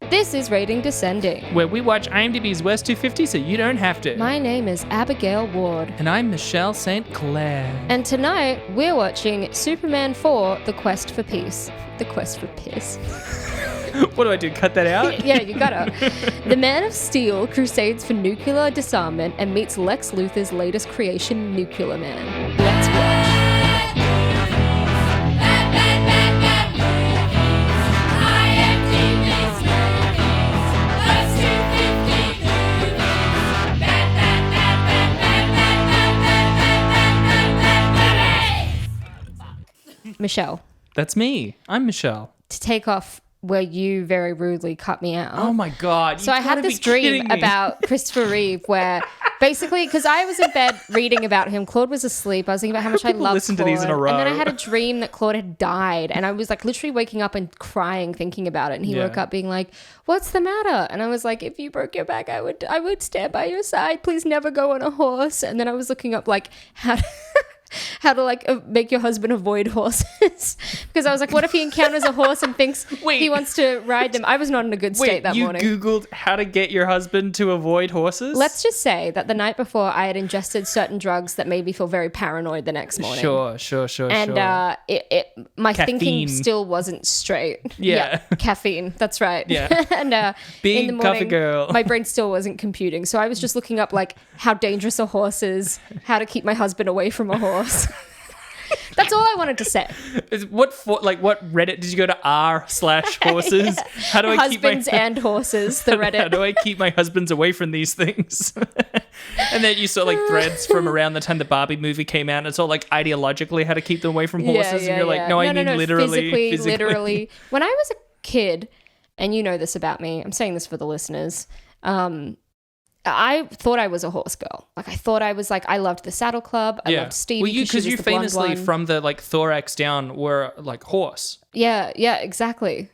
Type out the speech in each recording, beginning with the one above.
This is Rating Descending, where we watch IMDb's Worst 250 so you don't have to. My name is Abigail Ward. And I'm Michelle St. Clair. And tonight we're watching Superman 4, The Quest for Peace. The Quest for Piss. What do I do, cut that out? Yeah, you gotta. The Man of Steel crusades for nuclear disarmament and meets Lex Luthor's latest creation, Nuclear Man. Let's watch. Michelle. That's me. I'm Michelle. To take off where you very rudely cut me out. Oh my God. So I had this dream about Christopher Reeve where basically, because I was in bed reading about him, Claude was asleep. I was thinking about how much I loved listen Claude. To these in a row. And then I had a dream that Claude had died. And I was like literally waking up and crying thinking about it. And he woke up being like, what's the matter? And I was like, if you broke your back, I would stand by your side. Please never go on a horse. And then I was looking up like how to like make your husband avoid horses because I was like, what if he encounters a horse and thinks he wants to ride them? I was not in a good state that morning. You Googled how to get your husband to avoid horses? Let's just say that the night before I had ingested certain drugs that made me feel very paranoid the next morning. Sure. And my caffeine. Thinking still wasn't straight. Yeah. Caffeine. That's right. Yeah. And big in the morning, coffee girl. My brain still wasn't computing. So I was just looking up like how dangerous a horse is, how to keep my husband away from a horse. That's all I wanted to say. What Reddit did you go to r/horses? How do I Husbands keep my and horses, the Reddit. How do I keep my husbands away from these things? And then you saw like threads from around the time the Barbie movie came out. And it's all like ideologically how to keep them away from horses. And you're like, no, I mean literally. Physically. Literally. When I was a kid, and you know this about me, I'm saying this for the listeners, I thought I was a horse girl. Like I thought I was like, I loved the Saddle Club. I loved Stevie because you famously from the like thorax down were like horse. Yeah, exactly.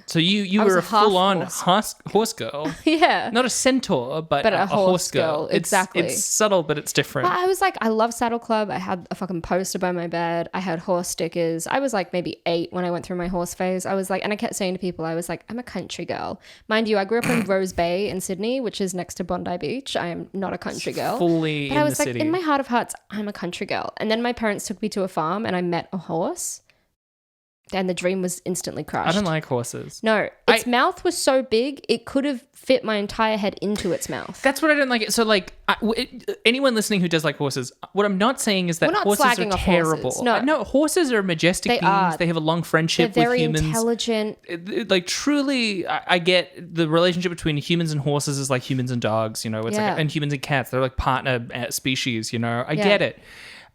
So you were a full-on horse girl. Yeah. Not a centaur, but a horse girl. Exactly. It's subtle, but it's different. Well, I was like, I love Saddle Club. I had a fucking poster by my bed. I had horse stickers. I was like maybe 8 when I went through my horse phase. I was like, and I kept saying to people, I was like, I'm a country girl. Mind you, I grew up in Rose Bay in Sydney, which is next to Bondi Beach. I am not a country girl. Fully but in I was the like, city. in my heart of hearts, I'm a country girl. And then my parents took me to a farm and I met a horse. And the dream was instantly crushed. I don't like horses. No, its mouth was so big, it could have fit my entire head into its mouth. That's what I don't like. So like, anyone listening who does like horses, what I'm not saying is that horses are terrible. Horses. No, horses are majestic beings. Are. They have a long friendship with humans. They're very intelligent. Like truly, I get the relationship between humans and horses is like humans and dogs, you know, it's like, and humans and cats. They're like partner species, you know, I get it.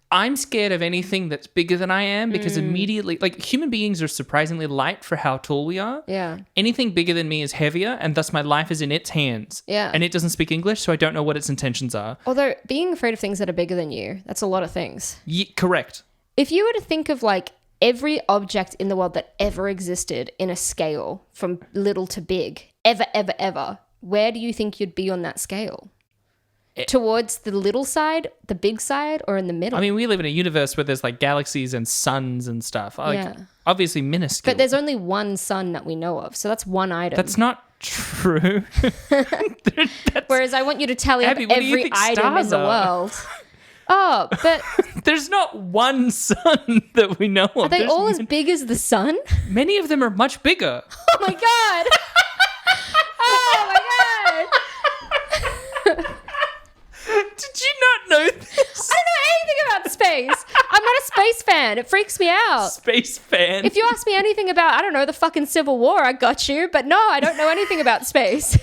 I'm scared of anything that's bigger than I am because immediately, like human beings are surprisingly light for how tall we are. Yeah. Anything bigger than me is heavier and thus my life is in its hands. Yeah. And it doesn't speak English, so I don't know what its intentions are. Although being afraid of things that are bigger than you, that's a lot of things. Correct. If you were to think of like every object in the world that ever existed in a scale from little to big, ever, where do you think you'd be on that scale? Towards the little side, the big side, or in the middle? I mean, we live in a universe where there's like galaxies and suns and stuff. Like, obviously minuscule. But there's only one sun that we know of, so that's one item. That's not true. Whereas I want you to tally up every item in the world. Oh, but there's not one sun that we know of. Are they all as big as the sun? Many of them are much bigger. Oh my God. Oh my God. Did you not know this? I don't know anything about space. I'm not a space fan. It freaks me out. Space fan? If you ask me anything about, I don't know, the fucking Civil War, I got you. But no, I don't know anything about space.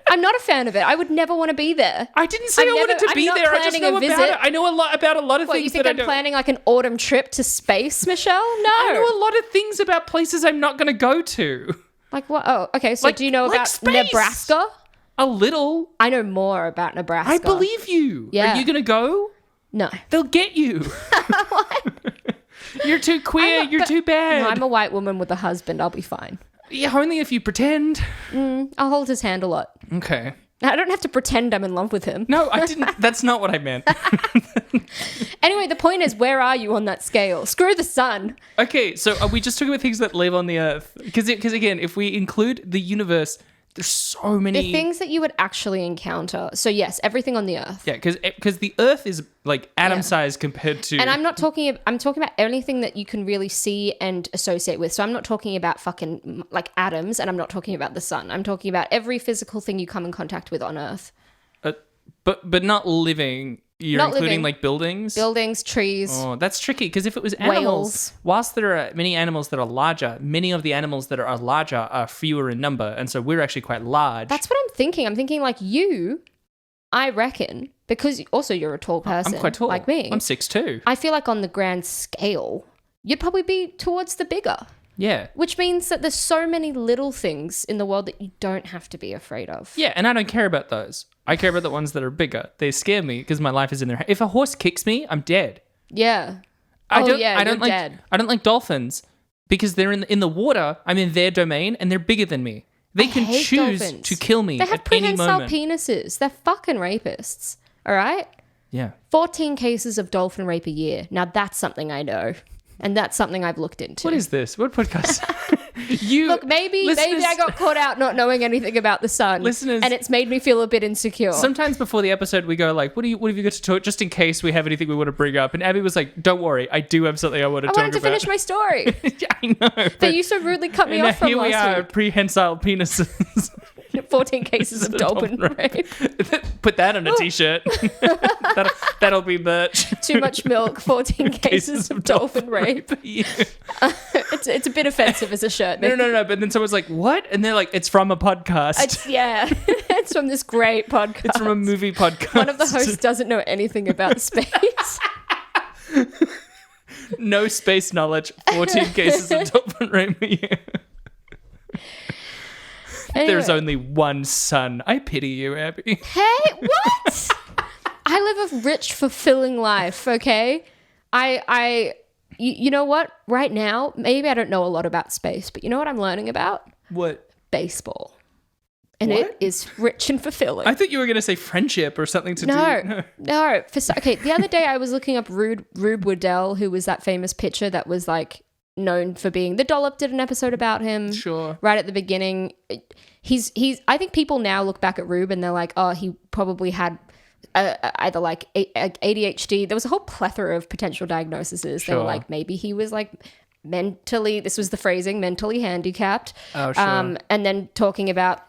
I'm not a fan of it. I would never want to be there. I didn't say I wanted to be there. I just know about it. I know a lot about a lot of things. You think I'm planning like an autumn trip to space, Michelle? No. I know a lot of things about places I'm not going to go to. Like what? Oh, okay. So do you know about Nebraska? A little. I know more about Nebraska. I believe you. Yeah. Are you going to go? No. They'll get you. What? You're too queer. You're too bad. No, I'm a white woman with a husband. I'll be fine. Yeah, only if you pretend. I'll hold his hand a lot. Okay. I don't have to pretend I'm in love with him. No, I didn't. That's not what I meant. Anyway, the point is, where are you on that scale? Screw the sun. Okay, so are we just talking about things that live on the Earth? Because again, if we include the universe, there's so many... The things that you would actually encounter. So yes, everything on the Earth. Yeah, because the Earth is like atom-sized compared to... And I'm talking about anything that you can really see and associate with. So I'm not talking about fucking like atoms, and I'm not talking about the sun. I'm talking about every physical thing you come in contact with on Earth. But not living... You're not including living. like buildings? Buildings, trees. Oh, that's tricky because if it was animals, whales. whilst there are many animals that are larger, many of the animals that are larger are fewer in number. And so we're actually quite large. That's what I'm thinking. I'm thinking like you, I reckon, because also you're a tall person. I'm quite tall. Like me. I'm 6'2". I feel like on the grand scale, you'd probably be towards the bigger. Yeah. Which means that there's so many little things in the world that you don't have to be afraid of. Yeah, and I don't care about those. I care about the ones that are bigger. They scare me because my life is in their hand. If a horse kicks me, I'm dead. Yeah. I don't you're like dead. I don't like dolphins because they're in the water. I'm in their domain and they're bigger than me. They can choose dolphins. to kill me They have at any prehensile moment. penises. They're fucking rapists. All right? Yeah. 14 cases of dolphin rape a year. Now that's something I know. And that's something I've looked into. What is this? What podcast? Look, maybe I got caught out not knowing anything about the sun. Listeners, and it's made me feel a bit insecure. Sometimes before the episode, we go like, "What have you got to talk?" Just in case we have anything we want to bring up. And Abby was like, "Don't worry, I do have something I want to talk about." I wanted to finish my story. Yeah, I know. But you so rudely cut me off from here we last are, week. prehensile penises. 14 cases of dolphin rape. Put that on a t-shirt. That'll be merch. Too much milk, 14 cases of dolphin rape. Yeah. It's a bit offensive as a shirt. No. But then someone's like, "What?" And they're like, "It's from a podcast." It's from this great podcast. It's from a movie podcast. One of the hosts doesn't know anything about space. No space knowledge. 14 cases of dolphin rape a year. Anyway. There's only one sun. I pity you, Abby. Hey, what? I live a rich, fulfilling life, okay? You know what? Right now, maybe I don't know a lot about space, but you know what I'm learning about? What? Baseball. And What? it is rich and fulfilling. I thought you were going to say friendship or something to do. No. Okay, the other day I was looking up Rube Waddell, who was that famous pitcher that was like known for being... The Dollop did an episode about him. Sure. Right at the beginning. He's. I think people now look back at Rube and they're like, oh, he probably had either like ADHD. There was a whole plethora of potential diagnoses. They Sure. were like, maybe he was like mentally, this was the phrasing, mentally handicapped. Oh, sure. And then talking about,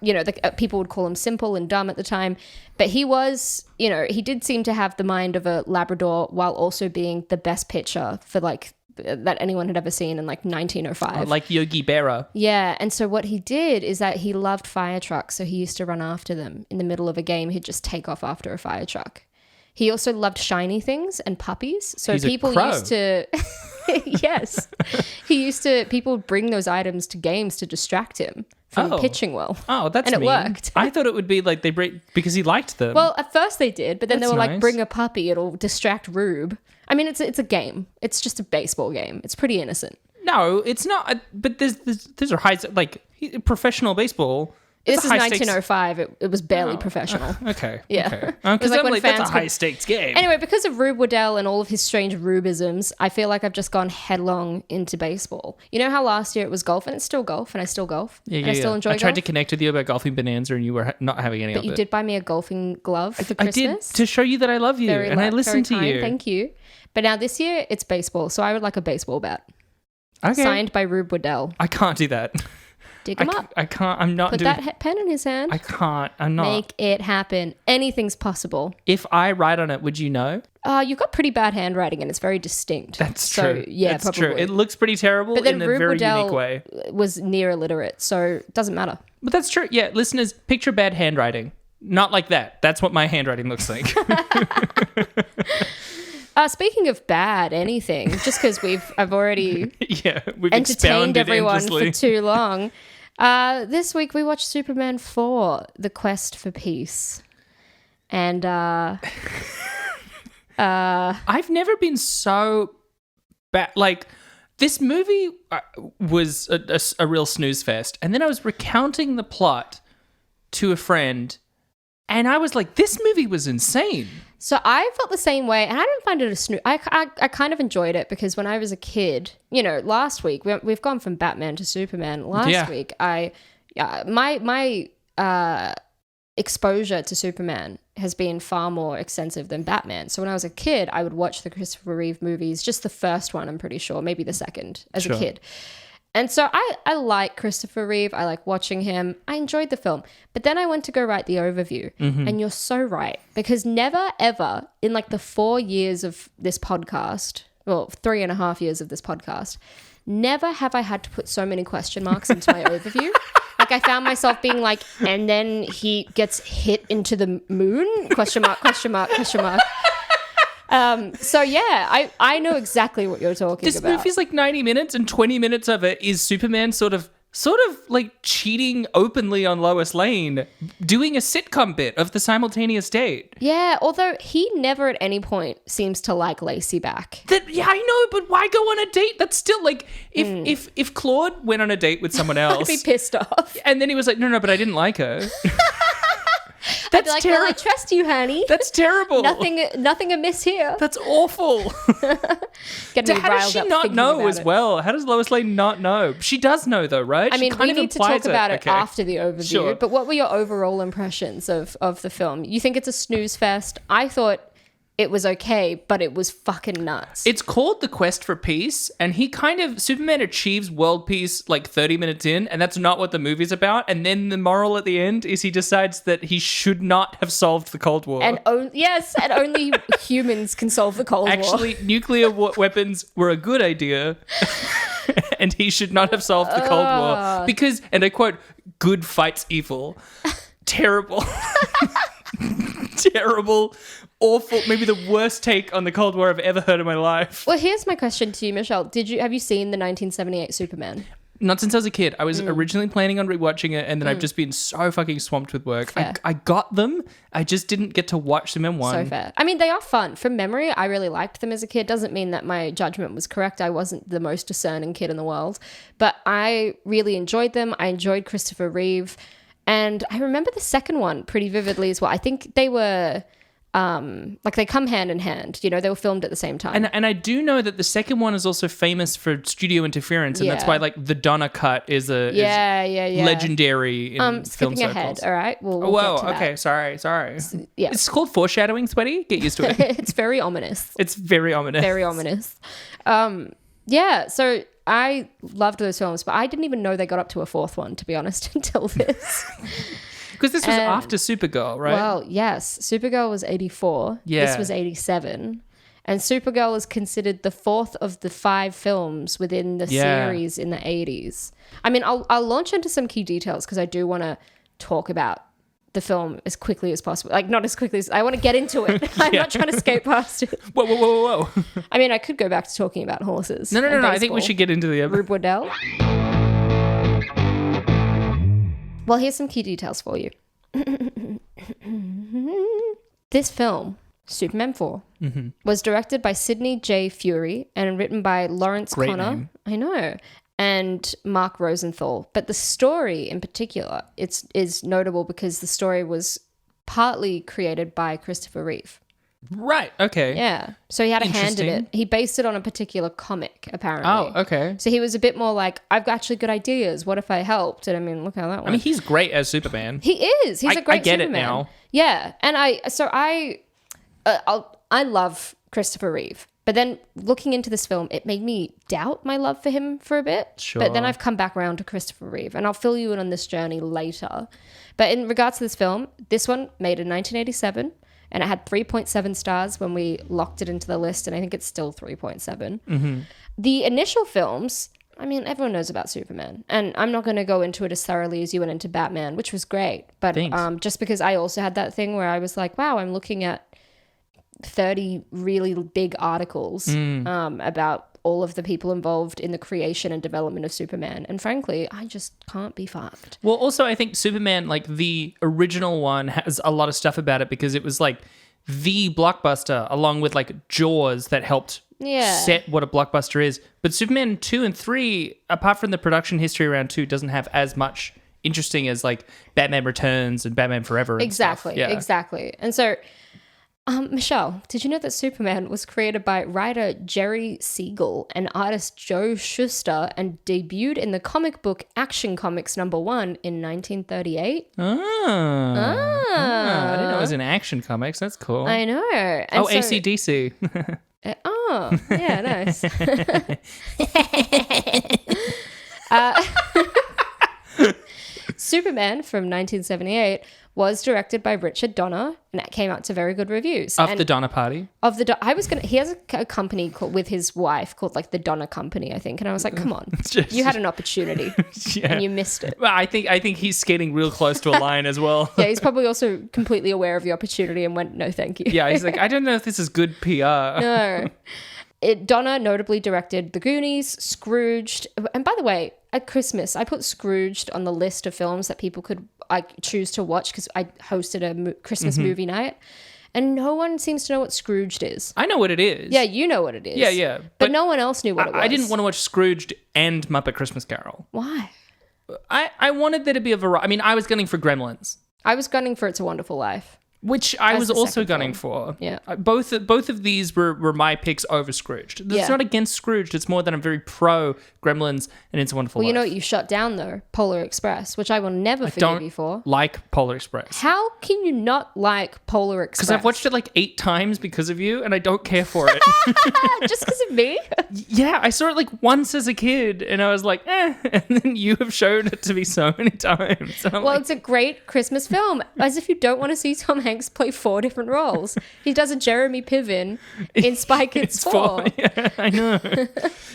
people would call him simple and dumb at the time. But he was, he did seem to have the mind of a Labrador while also being the best pitcher for like that anyone had ever seen in like 1905. Like Yogi Berra. Yeah, and so what he did is that he loved fire trucks, so he used to run after them. In the middle of a game, he'd just take off after a fire truck. He also loved shiny things and puppies, so He's people a crow. used to... Yes. People would bring those items to games to distract him from pitching well. Oh, that's And it mean. worked. I thought it would be like because he liked them. Well, at first they did, but then That's they were like, nice. bring a puppy, it'll distract Rube. I mean, it's a game. It's just a baseball game. It's pretty innocent. No, it's not. But these are high, like professional baseball. This It's is a high stakes- 1905. It was barely professional. Okay. Yeah. Okay. It was Because like I'm when like, that's a fans could- high stakes game. Anyway, because of Rube Waddell and all of his strange Rubisms, I feel like I've just gone headlong into baseball. You know how last year it was golf, and it's still golf, and I still golf, and I still enjoy I tried golf. to connect with you about golfing bonanza, and you were not having any But of you it. did buy me a golfing glove for I Christmas. did to show you that I love you, and I listened to very kind, you. Thank you. But now this year it's baseball, so I would like a baseball bat Okay. signed by Rube Waddell. I can't do that. Dig him up. I can't. I'm not Put doing. that pen in his hand. I can't. I'm not. Make it happen. Anything's possible. If I write on it, would you know? You've got pretty bad handwriting and it's very distinct. That's So, true. yeah, That's probably. true. It looks pretty terrible But then in a Rube very Waddell unique way. was near illiterate, so it doesn't matter. But that's true. Yeah, listeners, picture bad handwriting. Not like that. That's what my handwriting looks like. Speaking of bad anything, just because I've already Yeah, we've entertained expounded everyone endlessly. for too long. This week we watched Superman 4, The Quest for Peace. And I've never been so bad. Like, this movie was a real snooze fest. And then I was recounting the plot to a friend, And I was like, this movie was insane. So I felt the same way, and I didn't find it a snooze. I kind of enjoyed it because when I was a kid, last week, we've gone from Batman to Superman. Last week, my exposure to Superman has been far more extensive than Batman. So when I was a kid, I would watch the Christopher Reeve movies, just the first one, I'm pretty sure, maybe the second as a kid. And so I like Christopher Reeve. I like watching him. I enjoyed the film. But then I went to go write the overview. And you're so right. Because never, ever in like the 4 years of this podcast, well, 3.5 years of this podcast, never have I had to put so many question marks into my overview. Like I found myself being like, and then he gets hit into the moon? Question mark, question mark, question mark. So yeah, I know exactly what you're talking about. This movie's like 90 minutes and 20 minutes of it is Superman sort of like cheating openly on Lois Lane, doing a sitcom bit of the simultaneous date. Yeah, although he never at any point seems to like Lacey back. Yeah, I know, but why go on a date? That's still like, if Claude went on a date with someone else. I'd be pissed off. And then he was like, no, but I didn't like her. I'd be like, well, I trust you, honey. That's terrible. Nothing amiss here. That's awful. How does she not know as well? How does Lois Lane not know? She does know though, right? I mean, we need to talk about it after the overview. Sure. But what were your overall impressions of the film? You think it's a snooze fest? I thought it was okay, but it was fucking nuts. It's called The Quest for Peace, and Superman achieves world peace like 30 minutes in, and that's not what the movie's about. And then the moral at the end is he decides that he should not have solved the Cold War. And only humans can solve the Cold War. Actually, nuclear weapons were a good idea, and he should not have solved the Cold War. Because, and I quote, good fights evil. Terrible. Terrible, awful, maybe the worst take on the Cold War I've ever heard in my life. Well, here's my question to you, Michelle. Have you seen the 1978 Superman? Not since I was a kid. I was originally planning on rewatching it, and then I've just been so fucking swamped with work. I got them. I just didn't get to watch them in one. So fair. I mean, they are fun. From memory, I really liked them as a kid. Doesn't mean that my judgment was correct. I wasn't the most discerning kid in the world. But I really enjoyed them. I enjoyed Christopher Reeve. And I remember the second one pretty vividly as well. I think they were... they come hand in hand, they were filmed at the same time. And I do know that the second one is also famous for studio interference, and that's why like the Donna cut is is legendary in film skipping ahead, all right? We'll get to that. Okay, sorry. Yeah. It's called foreshadowing, sweaty. Get used to it. It's very ominous. It's very ominous. Very ominous. Yeah, so I loved those films, but I didn't even know they got up to a fourth one, to be honest, until this. Because this was after Supergirl, right? Well, yes. Supergirl was 84. Yeah. This was 87. And Supergirl is considered the fourth of the 5 films within the series in the 80s. I mean, I'll launch into some key details because I do want to talk about the film as quickly as possible. Like, not as quickly as... I want to get into it. I'm not trying to skate past it. Whoa. I mean, I could go back to talking about horses. No. I think we should get into the... Rube Waddell. Well, here's some key details for you. This film, Superman 4, was directed by Sidney J. Furie and written by Lawrence Connor. Name. I know. And Mark Rosenthal. But the story in particular, is notable because the story was partly created by Christopher Reeve. Right, okay. Yeah. So he had a hand in it. He based it on a particular comic, apparently. Oh, okay. So he was a bit more like, I've got actually good ideas. What if I helped? And I mean, look how that went. I mean, he's great as Superman. He is. He's a great I get Superman. it now. Yeah. And I love Christopher Reeve. But then looking into this film, it made me doubt my love for him for a bit. Sure. But then I've come back around to Christopher Reeve, and I'll fill you in on this journey later. But in regards to this film, this one made in 1987, and it had 3.7 stars when we locked it into the list, and I think it's still 3.7. Mm-hmm. The initial films, I mean, everyone knows about Superman, and I'm not going to go into it as thoroughly as you went into Batman, which was great. But just because I also had that thing where I was like, wow, I'm looking at 30 really big articles about all of the people involved in the creation and development of Superman. And frankly, I just can't be fucked. Well, also, I think Superman, like the original one, has a lot of stuff about it because it was like the blockbuster along with like Jaws that helped set what a blockbuster is. But Superman 2 and 3, apart from the production history around 2, doesn't have as much interesting as like Batman Returns and Batman Forever. And exactly. Stuff. Yeah. Exactly. And so, Michelle, did you know that Superman was created by writer Jerry Siegel and artist Joe Shuster and debuted in the comic book Action Comics #1 in 1938? I didn't know it was in Action Comics. That's cool. I know. And AC/DC. Yeah, nice. Superman from 1978 was directed by Richard Donner, and that came out to very good reviews. Of the Donner Party. He has a company with his wife called like the Donner Company, I think. And I was like, come on, you had an opportunity and you missed it. Well, I think he's skating real close to a line as well. Yeah, he's probably also completely aware of the opportunity and went, no, thank you. Yeah, he's like, I don't know if this is good PR. No. Donner notably directed The Goonies, Scrooged, and by the way, at Christmas, I put Scrooged on the list of films that people could choose to watch because I hosted a Christmas movie night, and no one seems to know what Scrooged is. I know what it is. Yeah, you know what it is. Yeah. But no one else knew what it was. I didn't want to watch Scrooged and Muppet Christmas Carol. Why? I wanted there to be a variety. I mean, I was gunning for Gremlins. I was gunning for It's a Wonderful Life. Which I was also gunning for. Yeah. Both of these were my picks over Scrooged. It's not against Scrooged. It's more that I'm very pro Gremlins and It's a Wonderful Life. Well, you know what you shut down, though? Polar Express, which I will never forgive you for. Like Polar Express. How can you not like Polar Express? Because I've watched it like 8 times because of you, and I don't care for it. Just because of me? Yeah, I saw it like once as a kid, and I was like, and then you have shown it to me so many times. It's a great Christmas film. As if you don't want to see Tom Hanks play 4 different roles. He does a Jeremy Piven in Spy Kids 4. Yeah, I know.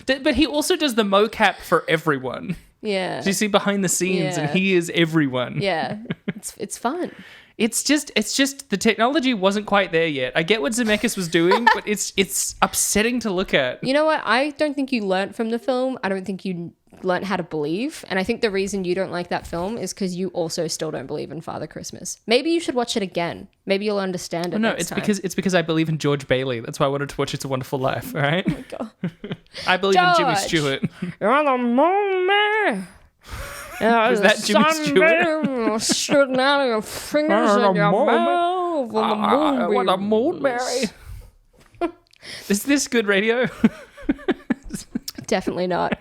But he also does the mocap for everyone. Yeah. So you see behind the scenes, and he is everyone. Yeah. It's fun. It's just the technology wasn't quite there yet. I get what Zemeckis was doing, but it's upsetting to look at. You know what? I don't think you learnt from the film. I don't think you learnt how to believe. And I think the reason you don't like that film is because you also still don't believe in Father Christmas. Maybe you should watch it again. Maybe you'll understand it. No, it's because I believe in George Bailey. That's why I wanted to watch It's a Wonderful Life. All right. Oh my God. I believe in Jimmy Stewart. You're the moon, man. Was that Jimmy Stewart? Shooting out of your fingers in your mouth. What a moon, Mary. Is this good radio? Definitely not.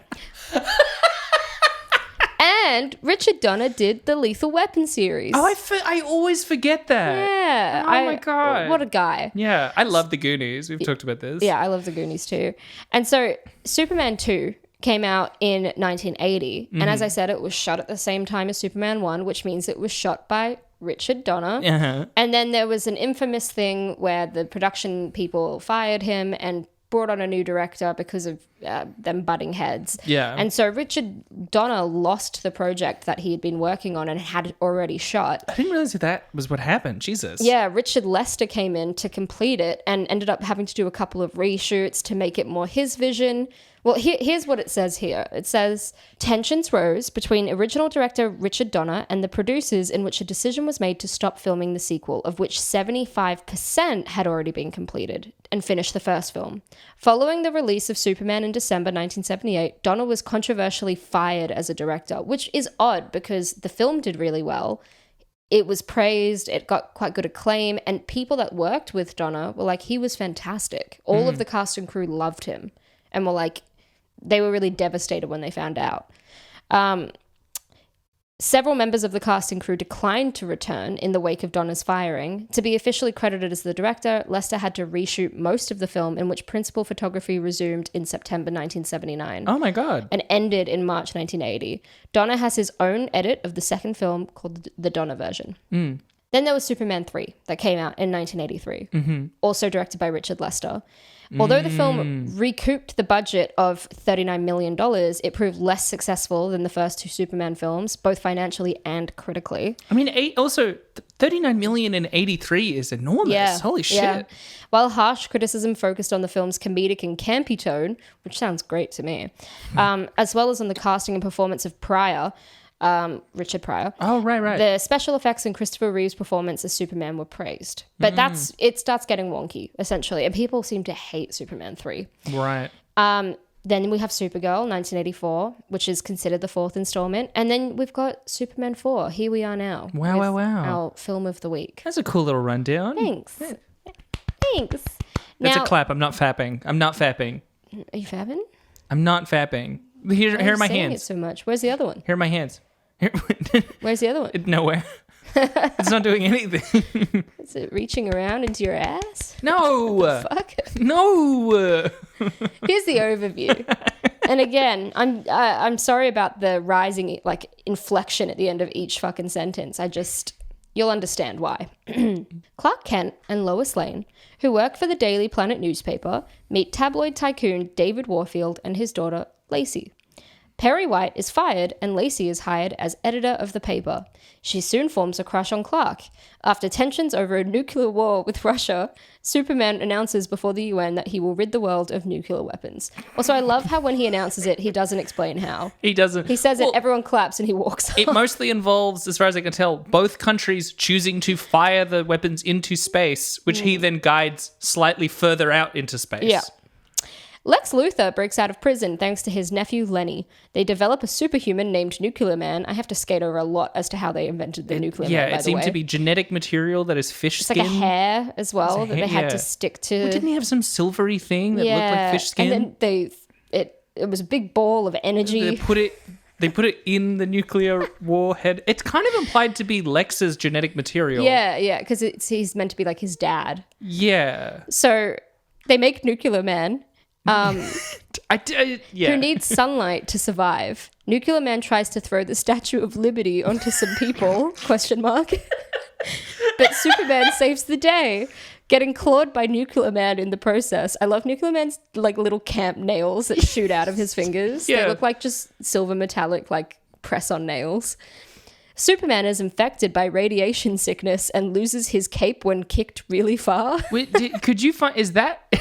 And Richard Donner did the Lethal Weapon series. Oh, I always forget that. Yeah. Oh my God. What a guy. Yeah. I love the Goonies. We've talked about this. Yeah, I love the Goonies too. And so Superman 2 came out in 1980. And as I said, it was shot at the same time as Superman 1, which means it was shot by Richard Donner. Uh-huh. And then there was an infamous thing where the production people fired him and brought on a new director because of them butting heads. Yeah. And so Richard Donner lost the project that he had been working on and had already shot. I didn't realize that was what happened. Jesus. Yeah, Richard Lester came in to complete it and ended up having to do a couple of reshoots to make it more his vision. Well, here's what it says here. It says, tensions rose between original director Richard Donner and the producers in which a decision was made to stop filming the sequel, of which 75% had already been completed, and finish the first film. Following the release of Superman in December 1978, Donner was controversially fired as a director, which is odd because the film did really well. It was praised, it got quite good acclaim, and people that worked with Donner were like, he was fantastic. All of the cast and crew loved him and were like, they were really devastated when they found out. Several members of the cast and crew declined to return in the wake of Donner's firing. To be officially credited as the director, Lester had to reshoot most of the film, in which principal photography resumed in September 1979. Oh my God. And ended in March 1980. Donner has his own edit of the second film called the Donner version. Then there was Superman 3 that came out in 1983, also directed by Richard Lester. Although the film recouped the budget of $39 million, it proved less successful than the first 2 Superman films, both financially and critically. I mean, also, $39 million in 83 is enormous. Yeah, Holy shit. Yeah. While harsh criticism focused on the film's comedic and campy tone, which sounds great to me, as well as on the casting and performance of Richard Pryor. Oh, right. The special effects and Christopher Reeve's performance as Superman were praised. But it starts getting wonky, essentially. And people seem to hate Superman 3. Right. Then we have Supergirl, 1984, which is considered the 4th installment. And then we've got Superman 4, Here We Are Now. Wow. Our film of the week. That's a cool little rundown. Thanks. Yeah. Thanks. That's Now, a clap. I'm not fapping. Are you fapping? I'm not fapping. Here are my hands. It so much. Where's the other one? Here are my hands. Where's the other one? Nowhere. It's not doing anything. Is it reaching around into your ass? No. Fuck. No. Here's the overview. And again, I'm sorry about the rising inflection at the end of each fucking sentence. You'll understand why. Clark Kent and Lois Lane, who work for the Daily Planet newspaper, meet tabloid tycoon David Warfield and his daughter Lacey. Perry White is fired and Lacey is hired as editor of the paper. She soon forms a crush on Clark. After tensions over a nuclear war with Russia, Superman announces before the UN that he will rid the world of nuclear weapons. Also, I love how when he announces it, he doesn't explain how. He doesn't. He says it, everyone claps, and he walks off. It mostly involves, as far as I can tell, both countries choosing to fire the weapons into space, which he then guides slightly further out into space. Yeah. Lex Luthor breaks out of prison thanks to his nephew Lenny. They develop a superhuman named Nuclear Man. I have to skate over a lot as to how they invented the Nuclear Man, by the way. Yeah, it seemed to be genetic material that is fish skin. It's like a hair as well that they had to stick to. Well, didn't he have some silvery thing that looked like fish skin? And then it was a big ball of energy. They put it in the nuclear warhead. It's kind of implied to be Lex's genetic material. Yeah, because he's meant to be like his dad. Yeah. So they make Nuclear Man. Who needs sunlight to survive. Nuclear Man tries to throw the Statue of Liberty onto some people, ? But Superman saves the day, getting clawed by Nuclear Man in the process. I love Nuclear Man's little camp nails that shoot out of his fingers. Yeah. They look like just silver metallic press-on nails. Superman is infected by radiation sickness and loses his cape when kicked really far. Wait, could you find... Is that...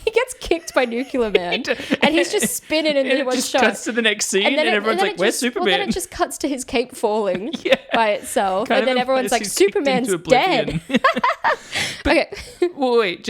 He gets kicked by Nuclear Man, and he's just spinning in one just shot. Cuts to the next scene, and everyone's like, "Where's Superman?" Well, then it just cuts to his cape falling by itself, Kind and then of everyone's like, he's kicked "Superman's into dead." Okay. Well, wait,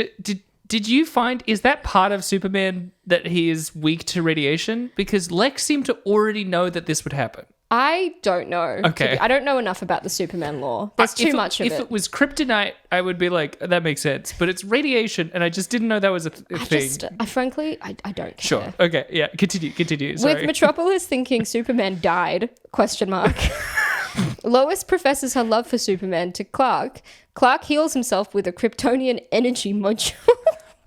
did you find, is that part of Superman that he is weak to radiation? Because Lex seemed to already know that this would happen. I don't know. Okay. I don't know enough about the Superman lore. There's too much of it. If it was kryptonite, I would be like, that makes sense. But it's radiation, and I just didn't know that was a thing. Frankly, I don't care. Sure. Okay. Yeah. Continue. Sorry. With Metropolis thinking Superman died, ? Lois professes her love for Superman to Clark. Clark heals himself with a Kryptonian energy module.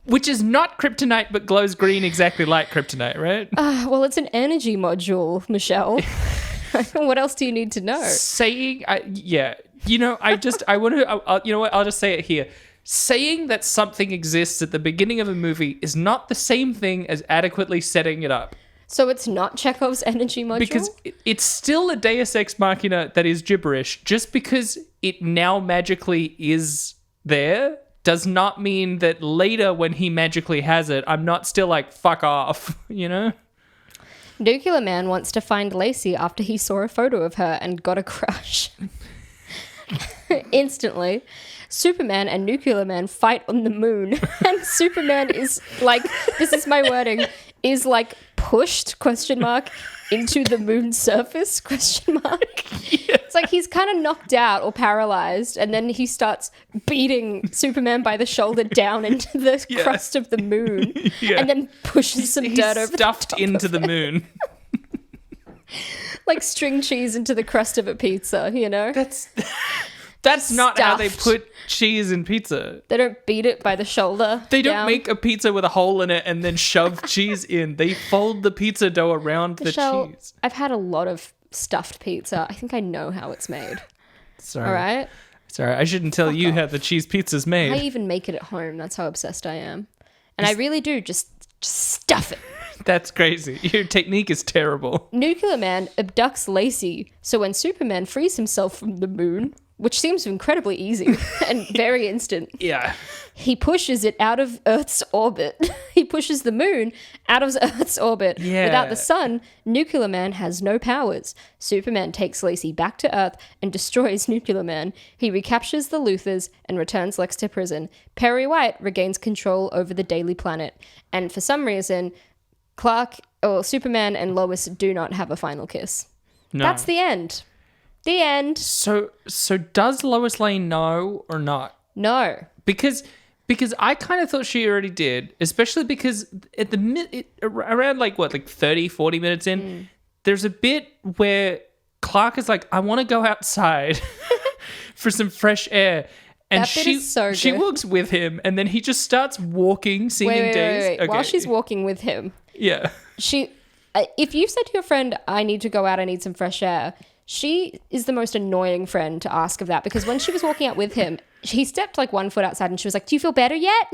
Which is not kryptonite, but glows green exactly like kryptonite, right? Well, it's an energy module, Michelle. What else do you need to know? I'll just say it here. Saying that something exists at the beginning of a movie is not the same thing as adequately setting it up. So it's not Chekhov's energy module? Because it's still a Deus Ex Machina that is gibberish. Just because it now magically is there does not mean that later when he magically has it, I'm not still like, fuck off, you know? Nuclear Man wants to find Lacey after he saw a photo of her and got a crush. Instantly, Superman and Nuclear Man fight on the moon, and Superman is like, this is my wording, is like pushed, ? Into the moon's surface, ? Yeah. It's like he's kind of knocked out or paralyzed, and then he starts beating Superman by the shoulder down into the crust of the moon, and then pushes some dirt over stuffed into the moon. Like string cheese into the crust of a pizza, you know? That's not how they put cheese in pizza. They don't beat it by the shoulder. They don't down. make a pizza with a hole in it and then shove cheese in. They fold the pizza dough around Michelle, the cheese. I've had a lot of stuffed pizza. I think I know how it's made. Sorry. All right? Sorry, I shouldn't tell you how the cheese pizza's made. I even make it at home. That's how obsessed I am. And I really do just stuff it. That's crazy. Your technique is terrible. Nuclear Man abducts Lacey, so when Superman frees himself from the moon, which seems incredibly easy and very instant. Yeah. He pushes it out of Earth's orbit. He pushes the moon out of Earth's orbit. Yeah. Without the sun, Nuclear Man has no powers. Superman takes Lacey back to Earth and destroys Nuclear Man. He recaptures the Luthors and returns Lex to prison. Perry White regains control over the Daily Planet. And for some reason, Superman and Lois do not have a final kiss. No. That's the end. The end. So does Lois Lane know or not? No. Because I kind of thought she already did, especially because at around like 30, 40 minutes in, there's a bit where Clark is like, I want to go outside for some fresh air. And that bit is so good. She walks with him, and then he just starts walking, singing days. Wait. Okay. While she's walking with him. Yeah. If you said to your friend, I need to go out, I need some fresh air, she is the most annoying friend to ask of that, because when she was walking out with him, he stepped like 1 foot outside and she was like, do you feel better yet?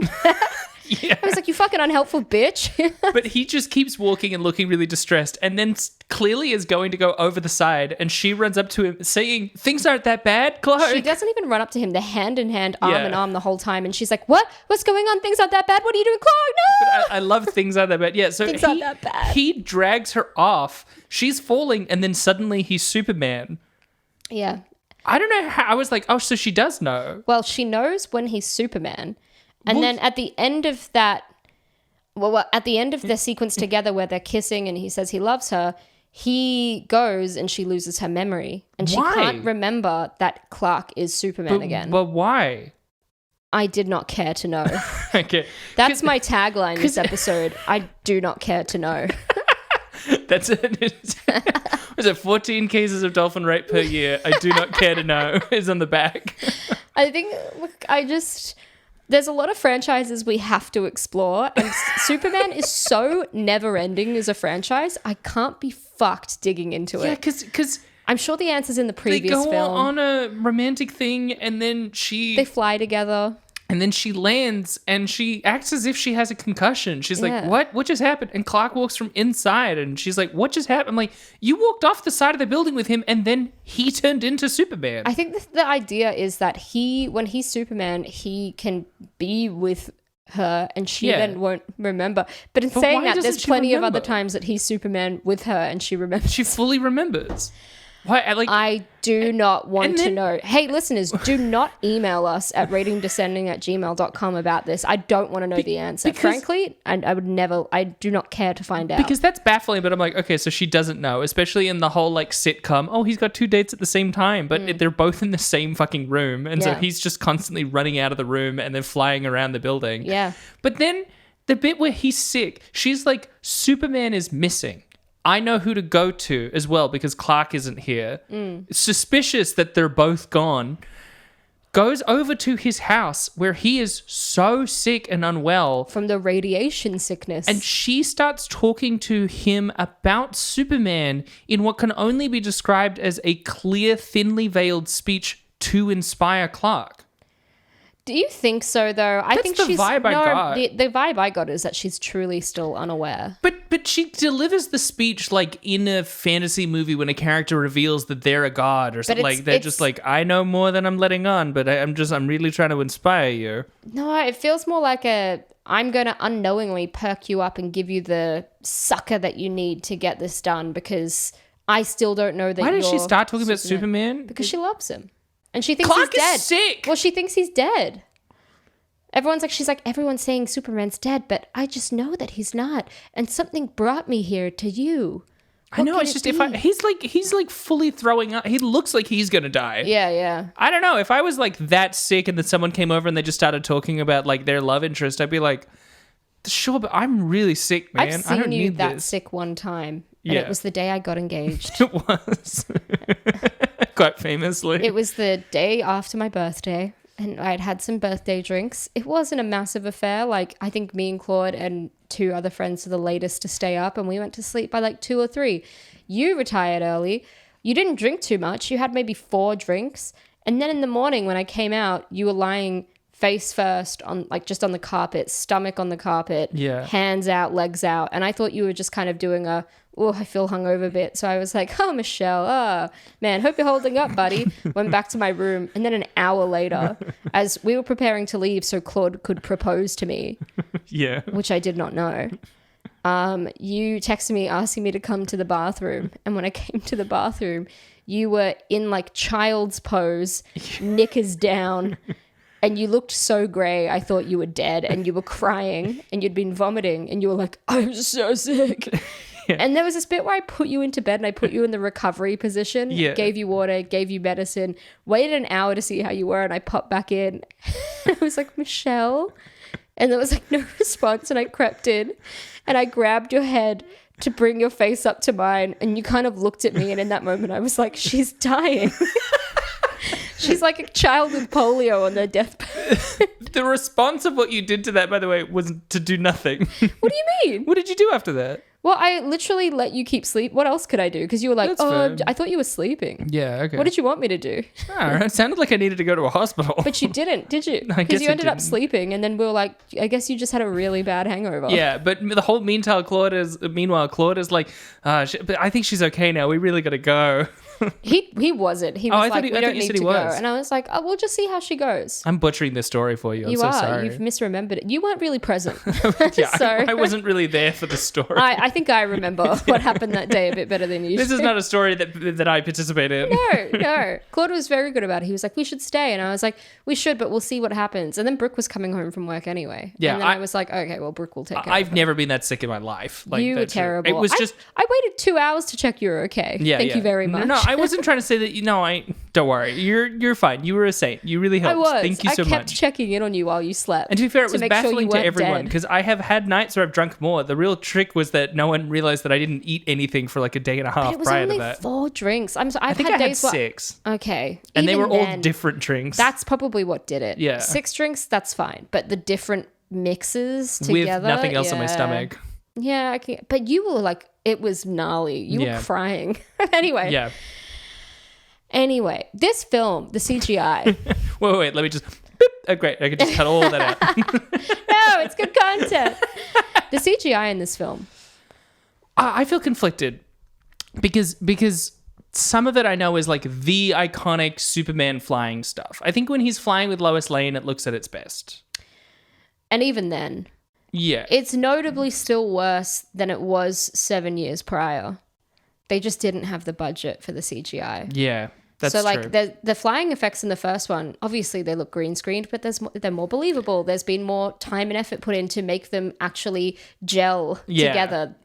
Yeah. I was like, you fucking unhelpful bitch. But he just keeps walking and looking really distressed, and then clearly is going to go over the side, and she runs up to him saying, things aren't that bad, Clark. She doesn't even run up to him. They're hand in hand, arm in arm the whole time. And she's like, what? What's going on? Things aren't that bad. What are you doing, Clark? No! But I love things aren't that bad. Yeah, so things aren't that bad. He drags her off. She's falling, and then suddenly he's Superman. Yeah. I don't know how. I was like, oh, so she does know. Well, she knows when he's Superman. And then at the end of that, at the end of the sequence together where they're kissing and he says he loves her, he goes and she loses her memory. And she can't remember that Clark is Superman again. But why? I did not care to know. Okay. That's my tagline this episode. I do not care to know. That's it. Was it 14 cases of dolphin rape per year? I do not care to know is on the back. I think, there's a lot of franchises we have to explore, and Superman is so never-ending as a franchise. I can't be fucked digging into it. Yeah, because I'm sure the answer's in the previous film. They go film. on a romantic thing, and then they fly together. And then she lands, and she acts as if she has a concussion. She's like, what? What just happened? And Clark walks from inside, and she's like, what just happened? I'm like, you walked off the side of the building with him, and then he turned into Superman. I think the idea is that when he's Superman, he can be with her, and she then won't remember. But saying that, there's plenty of other times that he's Superman with her, and she remembers. She fully remembers. Why? I do not want to know. Hey, listeners, do not email us at ratingdescending@gmail.com about this. I don't want to know the answer. Frankly, I do not care to find out. Because that's baffling, but I'm like, okay, so she doesn't know, especially in the whole like sitcom. Oh, he's got 2 dates at the same time, but they're both in the same fucking room. And so he's just constantly running out of the room and then flying around the building. Yeah. But then the bit where he's sick, she's like, Superman is missing. I know who to go to as well because Clark isn't here. Suspicious that they're both gone. Goes over to his house where he is so sick and unwell. From the radiation sickness. And she starts talking to him about Superman in what can only be described as a clear, thinly veiled speech to inspire Clark. Do you think so, though? I think the vibe I got. The vibe I got is that she's truly still unaware. But she delivers the speech like in a fantasy movie when a character reveals that they're a god or something. Like they're just like, I know more than I'm letting on, but I'm really trying to inspire you. No, it feels more like I'm going to unknowingly perk you up and give you the sucker that you need to get this done because I still don't know that. Why did she start talking about Superman? Because she loves him. And she thinks Clark he's dead. Is sick. Well, she thinks he's dead. She's like, everyone's saying Superman's dead, but I just know that he's not. And something brought me here to you. I know. It's just he's like fully throwing up. He looks like he's gonna die. Yeah. I don't know. If I was like that sick and then someone came over and they just started talking about like their love interest, I'd be like, sure, but I'm really sick, man. I've seen I don't you need that this. sick one time. And it was the day I got engaged. It was. Quite famously. It was the day after my birthday. And I'd had some birthday drinks. It wasn't a massive affair. Like, I think me and Claude and 2 other friends were the latest to stay up. And we went to sleep by like 2 or 3. You retired early. You didn't drink too much. You had maybe 4 drinks. And then in the morning when I came out, you were lying face first on just on the carpet, stomach on the carpet, hands out, legs out. And I thought you were just kind of doing I feel hungover bit. So I was like, oh, Michelle, man, hope you're holding up, buddy. Went back to my room. And then an hour later, as we were preparing to leave so Claude could propose to me, which I did not know, you texted me asking me to come to the bathroom. And when I came to the bathroom, you were in like child's pose, knickers down, and you looked so grey. I thought you were dead, and you were crying, and you'd been vomiting, and you were like, I'm so sick. Yeah. And there was this bit where I put you into bed and I put you in the recovery position, gave you water, gave you medicine, waited an hour to see how you were, and I popped back in. I was like, Michelle? And there was like no response, and I crept in and I grabbed your head to bring your face up to mine, and you kind of looked at me, and in that moment I was like, she's dying. She's like a child with polio on their deathbed. The response of what you did to that, by the way, was to do nothing. What do you mean? What did you do after that? Well, I literally let you keep sleep. What else could I do? Because you were like, I thought you were sleeping. Yeah, okay. What did you want me to do? It sounded like I needed to go to a hospital. But you didn't, did you? Because you ended up sleeping, and then we were like, I guess you just had a really bad hangover. Yeah, but the whole meanwhile, Claude is like, but I think she's okay now. We really got to go. He wasn't. He was I like, we don't need to go. Was. And I was like, we'll just see how she goes. I'm butchering this story for you. I'm so sorry. You've misremembered it. You weren't really present. Yeah, so I wasn't really there for the story. I think I remember what happened that day a bit better than you. This is not a story that I participate in. No. Claude was very good about it. He was like, we should stay. And I was like, we should, but we'll see what happens. And then Brooke was coming home from work anyway. Yeah. And then I was like, okay, well, Brooke will take care of I've never been that sick in my life. Like, you were terrible. It was just... I waited 2 hours to check you were okay. Yeah, Thank you very much. No, I wasn't trying to say that, don't worry. You're fine. You were a saint. You really helped. I was. Thank you so much. I kept checking in on you while you slept. And to be fair, it was baffling to everyone because I have had nights where I've drunk more. The real trick was that no one realized that I didn't eat anything for like a day and a half prior to that. It was only 4 drinks. I think I had 6. Okay. And they were all different drinks. That's probably what did it. Yeah. 6 drinks, that's fine. But the different mixes together. With nothing else in my stomach. Yeah. But you were like, it was gnarly. You were crying. Anyway. Yeah. Anyway, this film, the CGI. wait, let me just... Boop. Oh, great. I could just cut all of that out. No, it's good content. The CGI in this film. I feel conflicted because some of it I know is like the iconic Superman flying stuff. I think when he's flying with Lois Lane, it looks at its best. And even then. Yeah. It's notably still worse than it was 7 years prior. They just didn't have the budget for the CGI. Yeah, that's true. So, like, true. the flying effects in the first one, obviously they look green screened, but they're more believable. There's been more time and effort put in to make them actually gel together.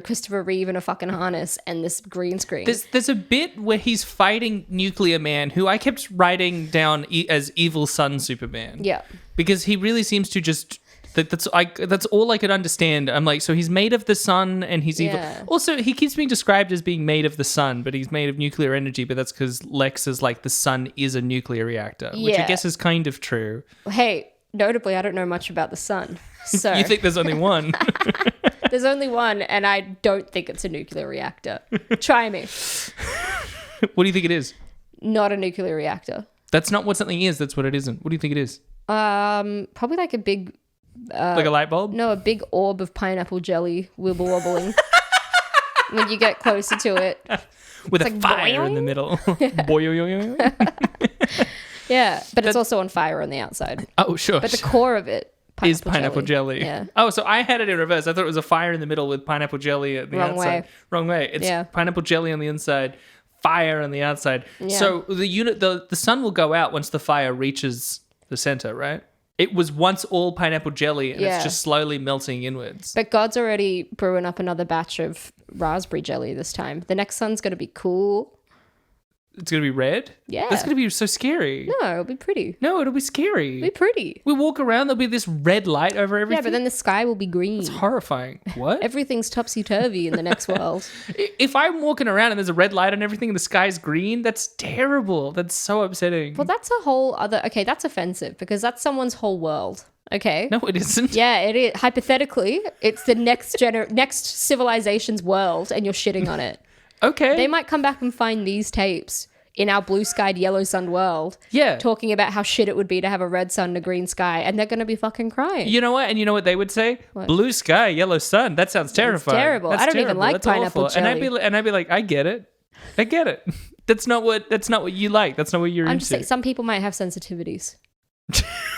Christopher Reeve in a fucking harness and this green screen. There's a bit where he's fighting Nuclear Man, who I kept writing down as Evil Sun Superman. Yeah. Because he really seems to just... That's all I could understand. I'm like, so he's made of the sun and he's evil. Also, he keeps being described as being made of the sun, but he's made of nuclear energy. But that's because Lex is like, the sun is a nuclear reactor, which I guess is kind of true. Hey, notably, I don't know much about the sun. So you think there's only one? There's only one, and I don't think it's a nuclear reactor. Try me. What do you think it is? Not a nuclear reactor. That's not what something is. That's what it isn't. What do you think it is? Probably like a big... like a light bulb? No, a big orb of pineapple jelly wibble wobbling when you get closer to it. With a fire in the middle. Yeah, but it's also on fire on the outside. Oh, sure. But the core of it is pineapple jelly. Yeah. Oh, so I had it in reverse. I thought it was a fire in the middle with pineapple jelly at the outside. Wrong way. It's pineapple jelly on the inside, fire on the outside. Yeah. So the sun will go out once the fire reaches the center, right? It was once all pineapple jelly and it's just slowly melting inwards. But God's already brewing up another batch of raspberry jelly this time. The next sun's going to be cool. It's going to be red? Yeah. That's going to be so scary. No, it'll be pretty. No, it'll be scary. It'll be pretty. We walk around, there'll be this red light over everything. Yeah, but then the sky will be green. It's horrifying. What? Everything's topsy-turvy in the next world. If I'm walking around and there's a red light on everything and the sky's green, that's terrible. That's so upsetting. Well, that's a whole other... Okay, that's offensive because that's someone's whole world. Okay? No, it isn't. Yeah, it is. Hypothetically, it's the next civilization's world and you're shitting on it. Okay. They might come back and find these tapes in our blue-skied, yellow-sunned world. Yeah. Talking about how shit it would be to have a red sun and a green sky, and they're going to be fucking crying. You know what? And you know what they would say? What? Blue sky, yellow sun. That sounds terrifying. It's terrible. That's I don't terrible. even like That's pineapple awful. jelly. And I'd be like, I get it. That's not what you like. That's not what you're I'm into. just saying, some people might have sensitivities.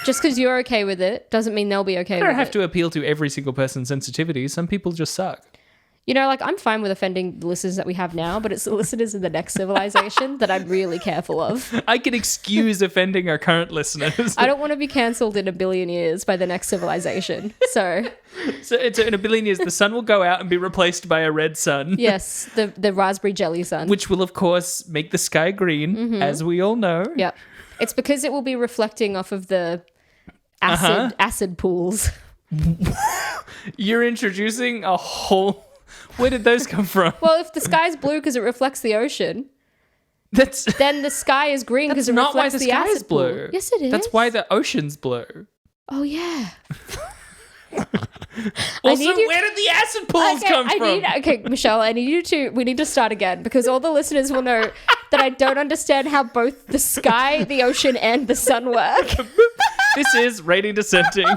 Just because you're okay with it doesn't mean they'll be okay with it. I don't have to appeal to every single person's sensitivity. Some people just suck. You know, like, I'm fine with offending the listeners that we have now, but it's the listeners in the next civilization that I'm really careful of. I can excuse offending our current listeners. I don't want to be cancelled in a billion years by the next civilization. So it's in a billion years, the sun will go out and be replaced by a red sun. yes, the raspberry jelly sun. Which will, of course, make the sky green, as we all know. Yeah. It's because it will be reflecting off of the acid pools. You're introducing a whole... Where did those come from? Well, if the sky's blue because it reflects the ocean, then the sky is green because it not why reflects the sky is acid blue. pool. Yes, it is. That's why the ocean's blue. Oh, yeah. Also, where did the acid pools come from? Okay, Michelle, we need to start again because all the listeners will know that I don't understand how both the sky, the ocean, and the sun work. This is Rating Dissenting.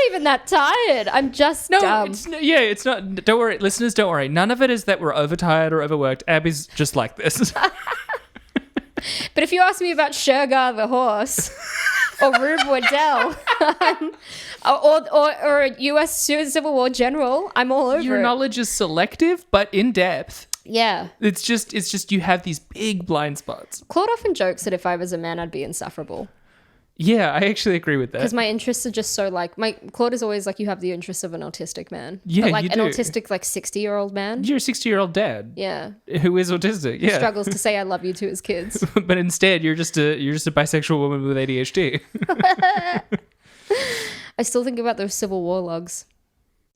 Even that tired. I'm just dumb. It's not. Don't worry, listeners, don't worry. None of it is that we're overtired or overworked. Abby's just like this. But if you ask me about Shergar the horse or Rube Waddell or a US Civil War general, I'm all over Your it. knowledge is selective but in depth. Yeah. It's just you have these big blind spots. Claude often jokes that if I was a man, I'd be insufferable. Yeah, I actually agree with that. Because my interests are just so like, Claude is always like, you have the interests of an autistic man. Yeah, but like you an do. Autistic, like 60-year-old man. You're a 60-year-old dad. Yeah. Who is autistic. Yeah. Struggles to say I love you to his kids. But instead, you're just a bisexual woman with ADHD. I still think about those Civil War logs.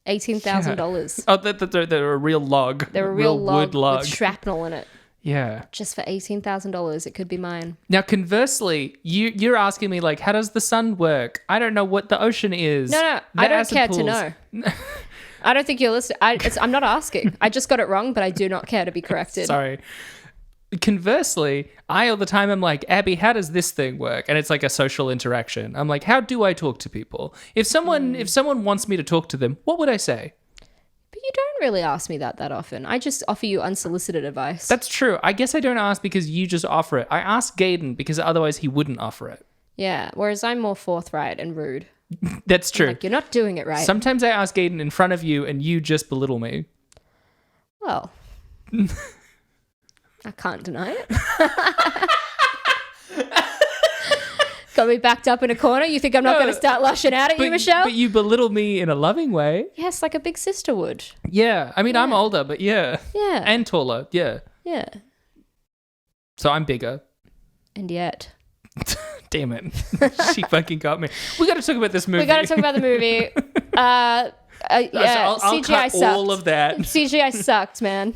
$18,000. Oh, they're a real log. They're a real wood log with shrapnel in it. Yeah. Just for $18,000, it could be mine. Now, conversely, you're asking me, like, how does the sun work? I don't know what the ocean is. No, I don't care to know. I don't think you're listening. I'm not asking. I just got it wrong, but I do not care to be corrected. Sorry. Conversely, I all the time am like, Abby, how does this thing work? And it's like a social interaction. I'm like, how do I talk to people? If someone wants me to talk to them, what would I say? But you don't really ask me that often. I just offer you unsolicited advice. That's true. I guess I don't ask because you just offer it. I ask Gaiden because otherwise he wouldn't offer it. Yeah, whereas I'm more forthright and rude. That's true. Like, you're not doing it right. Sometimes I ask Gaiden in front of you and you just belittle me. Well, I can't deny it. Got me backed up in a corner. You think I'm not going to start lashing out at you, Michelle? But you belittle me in a loving way. Yes, like a big sister would. Yeah. I mean, I'm older, but yeah. Yeah. And taller. Yeah. Yeah. So I'm bigger. And yet. Damn it. She fucking got me. We got to talk about this movie. We got to talk about the movie. Yeah. I'll CGI cut sucked. all of that. CGI sucked, man.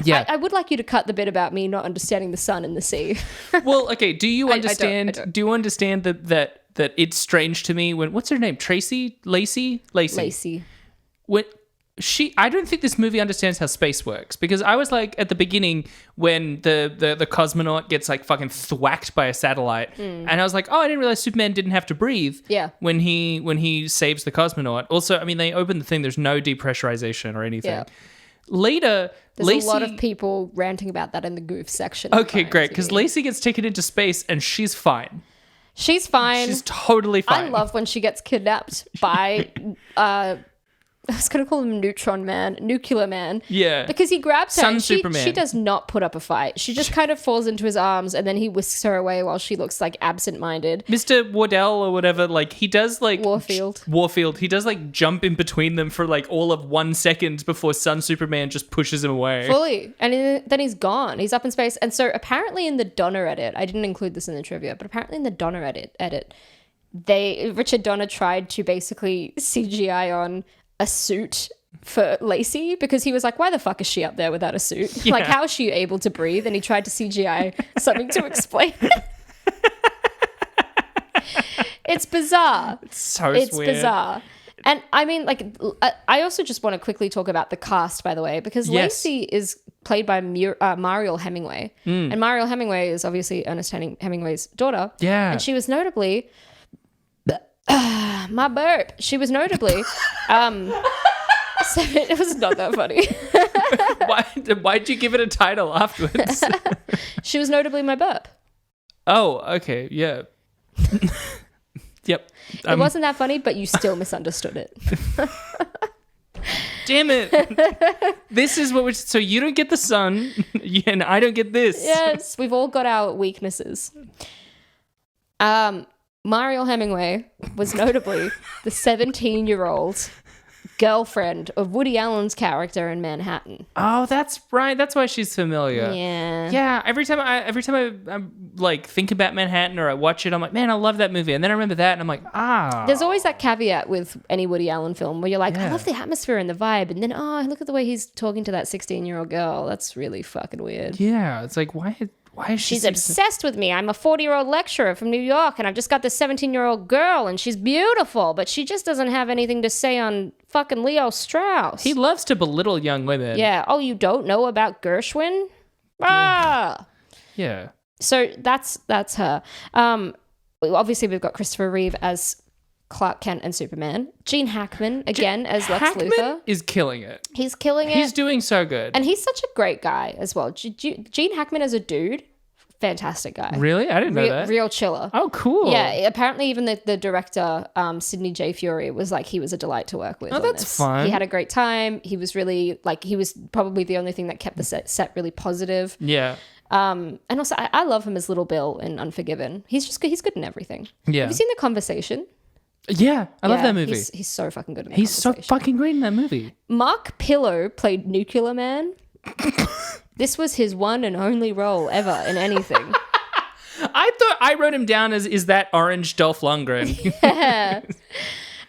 Yeah. I would like you to cut the bit about me not understanding the sun and the sea. Well, okay. Do you understand? I don't. Do you understand that it's strange to me when what's her name? Lacey. When I don't think this movie understands how space works because I was like at the beginning when the cosmonaut gets like fucking thwacked by a satellite, and I was like, oh, I didn't realize Superman didn't have to breathe. Yeah. When he saves the cosmonaut. Also, I mean, they open the thing. There's no depressurization or anything. Yeah. Later, There's Lacey, a lot of people ranting about that in the goof section. Okay, great, because Lacey gets taken into space and she's fine. She's fine. She's totally fine. I love when she gets kidnapped by I was going to call him Nuclear Man. Yeah. Because he grabs her and Superman. she does not put up a fight. She just kind of falls into his arms and then he whisks her away while she looks like absent-minded. Mr. Wardell or whatever, like he does like... Warfield. He does like jump in between them for like all of 1 second before Superman just pushes him away. Fully. And then he's gone. He's up in space. And so apparently in the Donner edit, I didn't include this in the trivia, but apparently in the Donner edit, Richard Donner tried to basically CGI on a suit for Lacey because he was like, why the fuck is she up there without a suit? Yeah. Like, how is she able to breathe? And he tried to CGI something to explain it. It's bizarre. It's weird. Bizarre. And I mean, like, I also just want to quickly talk about the cast, by the way, because Lacey is played by Mariel Hemingway. And Mariel Hemingway is obviously Ernest Hemingway's daughter. Yeah. And she was notably... my burp. She was notably... it was not that funny. Why'd you give it a title afterwards? She was notably my burp. Oh, okay. Yeah. Yep. It wasn't that funny, but you still misunderstood it. Damn it. This is what we're... So you don't get the sun, and I don't get this. Yes, we've all got our weaknesses. Mariel Hemingway was notably the 17-year-old girlfriend of Woody Allen's character in Manhattan. Oh, that's right. That's why she's familiar. Yeah. Yeah. Every time I like think about Manhattan or I watch it, I'm like, man, I love that movie. And then I remember that, and I'm like, There's always that caveat with any Woody Allen film where you're like, I love the atmosphere and the vibe, and then look at the way he's talking to that 16-year-old girl. That's really fucking weird. Yeah. It's like, why is she? She's obsessed with me. I'm a 40-year-old lecturer from New York, and I've just got this 17-year-old girl, and she's beautiful, but she just doesn't have anything to say on fucking Leo Strauss. He loves to belittle young women. Yeah. Oh, you don't know about Gershwin? Ah. Yeah. So that's her. Obviously, we've got Christopher Reeve as Clark Kent and Superman. Gene Hackman, again, as Lex Luthor. Is killing it. He's killing it. He's doing so good. And he's such a great guy as well. Gene Hackman as a dude, fantastic guy. Really? I didn't know that. Real chiller. Oh, cool. Yeah, apparently even the director, Sidney J. Fury, was like, he was a delight to work with. Oh, that's fun. He had a great time. He was really, he was probably the only thing that kept the set really positive. Yeah. And also, I love him as Little Bill in Unforgiven. He's good in everything. Yeah. Have you seen The Conversation? Yeah, I love that movie. He's so fucking good in that. He's so fucking great in that movie. Mark Pillow played Nuclear Man. This was his one and only role ever in anything. I thought I wrote him down as, is that orange Dolph Lundgren?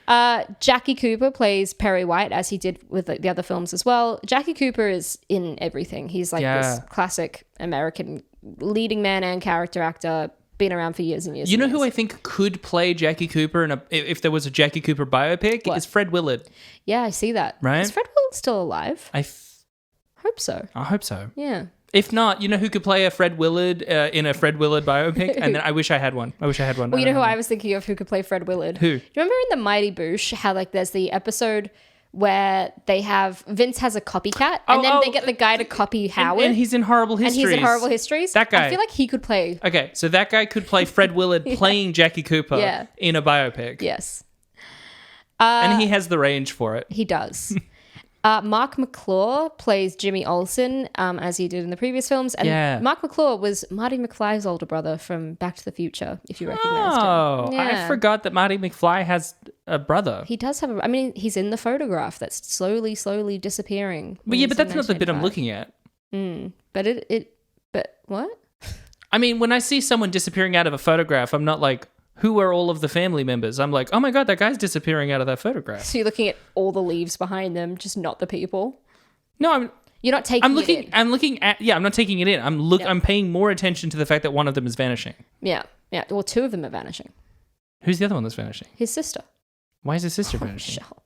Yeah. Jackie Cooper plays Perry White, as he did with the other films as well. Jackie Cooper is in everything. He's this classic American leading man and character actor, been around for years and years. You know who I think could play Jackie Cooper if there was a Jackie Cooper biopic? What? Is Fred Willard. Yeah, I see that. Right? Is Fred Willard still alive? Hope so. I hope so. Yeah. If not, you know who could play a Fred Willard in a Fred Willard biopic? And then I wish I had one. Well, you know who I was thinking of who could play Fred Willard? Who? Do you remember in The Mighty Boosh how there's the episode where they have Vince has a copycat and then they get the guy to copy Howard, and he's in Horrible Histories. That guy. I feel like he could play. Okay, so that guy could play Fred Willard playing Jackie Cooper in a biopic. Yes. And he has the range for it. He does. Mark McClure plays Jimmy Olsen, as he did in the previous films. And Mark McClure was Marty McFly's older brother from Back to the Future, if you recognized him. Oh, I forgot that Marty McFly has a brother. He does have he's in the photograph that's slowly disappearing. But that's not the bit I'm looking at. But what? I mean, when I see someone disappearing out of a photograph, I'm not like, who are all of the family members? I'm like, oh my God, that guy's disappearing out of that photograph. So you're looking at all the leaves behind them, just not the people? No, you're not taking it in. I'm looking at, I'm not taking it in. I'm paying more attention to the fact that one of them is vanishing. Yeah. Yeah. Well, two of them are vanishing. Who's the other one that's vanishing? His sister. Why is his sister vanishing? Michelle.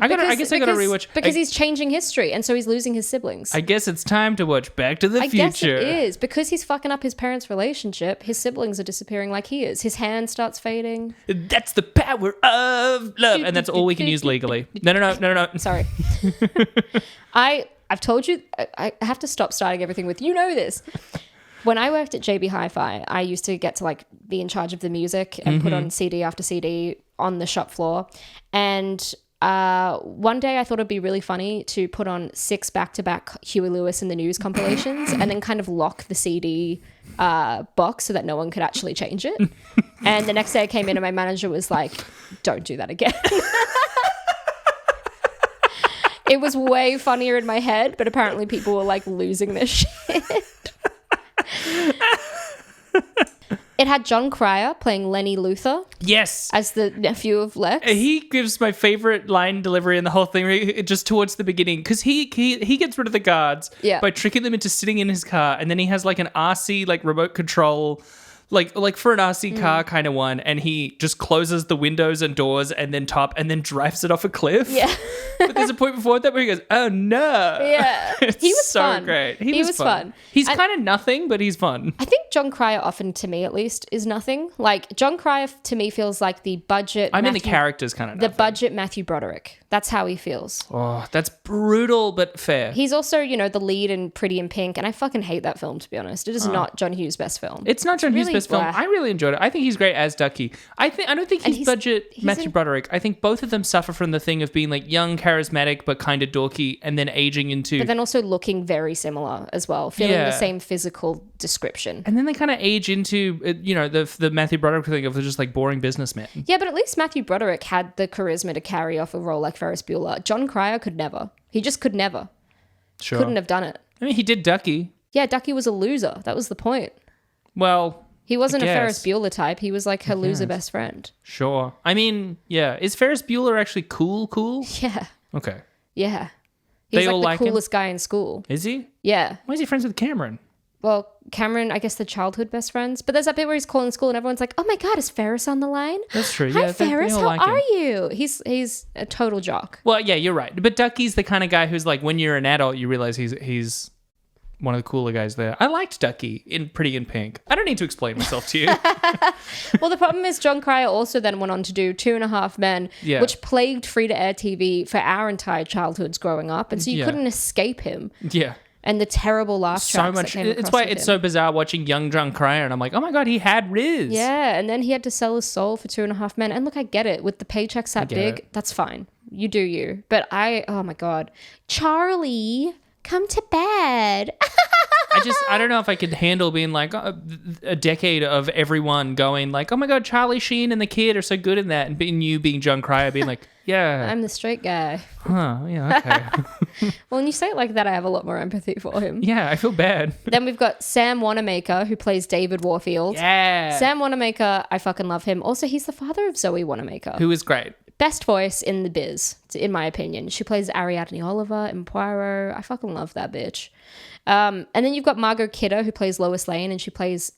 I guess I gotta rewatch. Because he's changing history, and so he's losing his siblings. I guess it's time to watch Back to the Future. I guess it is. Because he's fucking up his parents' relationship, his siblings are disappearing like he is. His hand starts fading. That's the power of love. And that's all we can use legally. No. Sorry. I've told you, I have to stop starting everything with, you know this. When I worked at JB Hi-Fi, I used to get to be in charge of the music and put on CD after CD on the shop floor. And one day I thought it'd be really funny to put on 6 back-to-back Huey Lewis and the News compilations and then kind of lock the CD box so that no one could actually change it. And the next day I came in and my manager was like, don't do that again. It was way funnier in my head, but apparently people were losing their shit. It had John Cryer playing Lenny Luthor. Yes. As the nephew of Lex. He gives my favorite line delivery in the whole thing just towards the beginning, because he gets rid of the guards by tricking them into sitting in his car, and then he has an RC remote control like for an RC car kind of one, and he just closes the windows and doors and then drives it off a cliff. Yeah. But there's a point before that where he goes, "Oh no!" Yeah, It's he was so fun. great. He was fun. He's kind of nothing, but he's fun. I think John Cryer, often to me at least, is nothing. Like John Cryer to me feels like the budget. The character's kind of the budget Matthew Broderick. That's how he feels. Oh, that's brutal, but fair. He's also, the lead in Pretty in Pink, and I fucking hate that film, to be honest. It is not John Hughes' best film. It's not John Hughes' really best film. blah. I really enjoyed it. I think he's great as Ducky. I don't think he's budget Matthew Broderick. I think both of them suffer from the thing of being like young, charismatic, but kind of dorky, and then aging into... But then also looking very similar as well, feeling the same physical description. And then they kind of age into, the Matthew Broderick thing of just like boring businessmen. Yeah, but at least Matthew Broderick had the charisma to carry off a role like Ferris Bueller. John Cryer could never. He just could never. Sure. Couldn't have done it. I mean, he did Ducky. Yeah, Ducky was a loser. That was the point. Well... He wasn't a Ferris Bueller type. He was like her loser best friend. Sure. I mean, yeah. Is Ferris Bueller actually cool? Yeah. Okay. Yeah. He's like the coolest guy in school. Is he? Yeah. Why is he friends with Cameron? Well, Cameron, I guess the childhood best friends. But there's that bit where he's calling school and everyone's like, oh my God, is Ferris on the line? That's true. Hi, Yeah, Ferris. they all How like him. are you? He's a total jock. Well, yeah, you're right. But Ducky's the kind of guy who's like, when you're an adult, you realize he's one of the cooler guys there. I liked Ducky in Pretty in Pink. I don't need to explain myself to you. Well, the problem is John Cryer also then went on to do 2.5 Men, which plagued free-to-air TV for our entire childhoods growing up. And so you couldn't escape him. Yeah. And the terrible laugh tracks So much. that came It's why across with it's him. so bizarre watching young John Cryer, and I'm like, oh my God, he had Riz. Yeah, and then he had to sell his soul for 2.5 Men. And look, I get it. With the paychecks that big, that's fine. You do you. But oh my God. Charlie, come to bed. I don't know if I could handle being like a decade of everyone going like, oh my God, Charlie Sheen and the kid are so good in that. And being John Cryer being like, yeah. I'm the straight guy. Huh, yeah, okay. Well, when you say it like that, I have a lot more empathy for him. Yeah, I feel bad. Then we've got Sam Wanamaker, who plays David Warfield. Yeah. Sam Wanamaker, I fucking love him. Also, he's the father of Zoe Wanamaker. Who is great. Best voice in the biz, in my opinion. She plays Ariadne Oliver in Poirot. I fucking love that bitch. And then you've got Margot Kidder, who plays Lois Lane, and she plays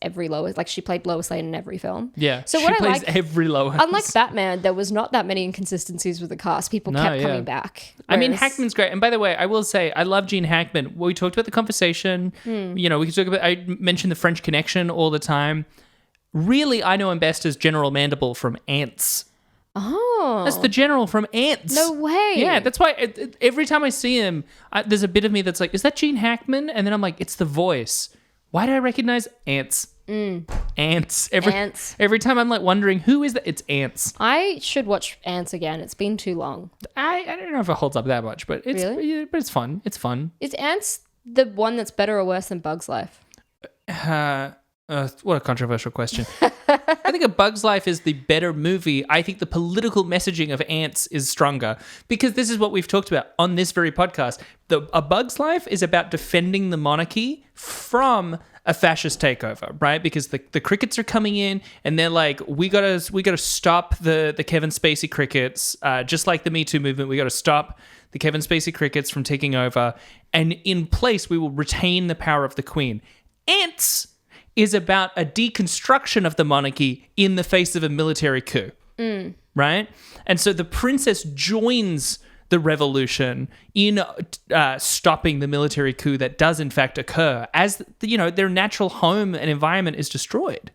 she played Lois Lane in every film. Yeah, so she what plays I like, every Lois. Unlike Batman, there was not that many inconsistencies with the cast. People kept coming back. I mean, Hackman's great. And by the way, I will say, I love Gene Hackman. We talked about the conversation. We could talk about, I mentioned the French Connection all the time. Really, I know him best as General Mandible from Ants. Oh. That's the general from Ants. No way. Yeah, that's why every time I see him, there's a bit of me that's like, is that Gene Hackman? And then I'm like, it's the voice. Why do I recognize Ants? Ants. Every time I'm like wondering, who is that? It's Ants. I should watch Ants again. It's been too long. I don't know if it holds up that much, but it's Really? but it's fun. It's fun. Is Ants the one that's better or worse than Bug's Life? What a controversial question. I think A Bug's Life is the better movie. I think the political messaging of Ants is stronger because this is what we've talked about on this very podcast. A Bug's Life is about defending the monarchy from a fascist takeover, right? Because the crickets are coming in and they're like, we gotta stop the Kevin Spacey crickets, just like the Me Too movement. We gotta stop the Kevin Spacey crickets from taking over, and in place we will retain the power of the Queen. Ants is about a deconstruction of the monarchy in the face of a military coup, right? And so the princess joins the revolution in stopping the military coup that does in fact occur as their natural home and environment is destroyed.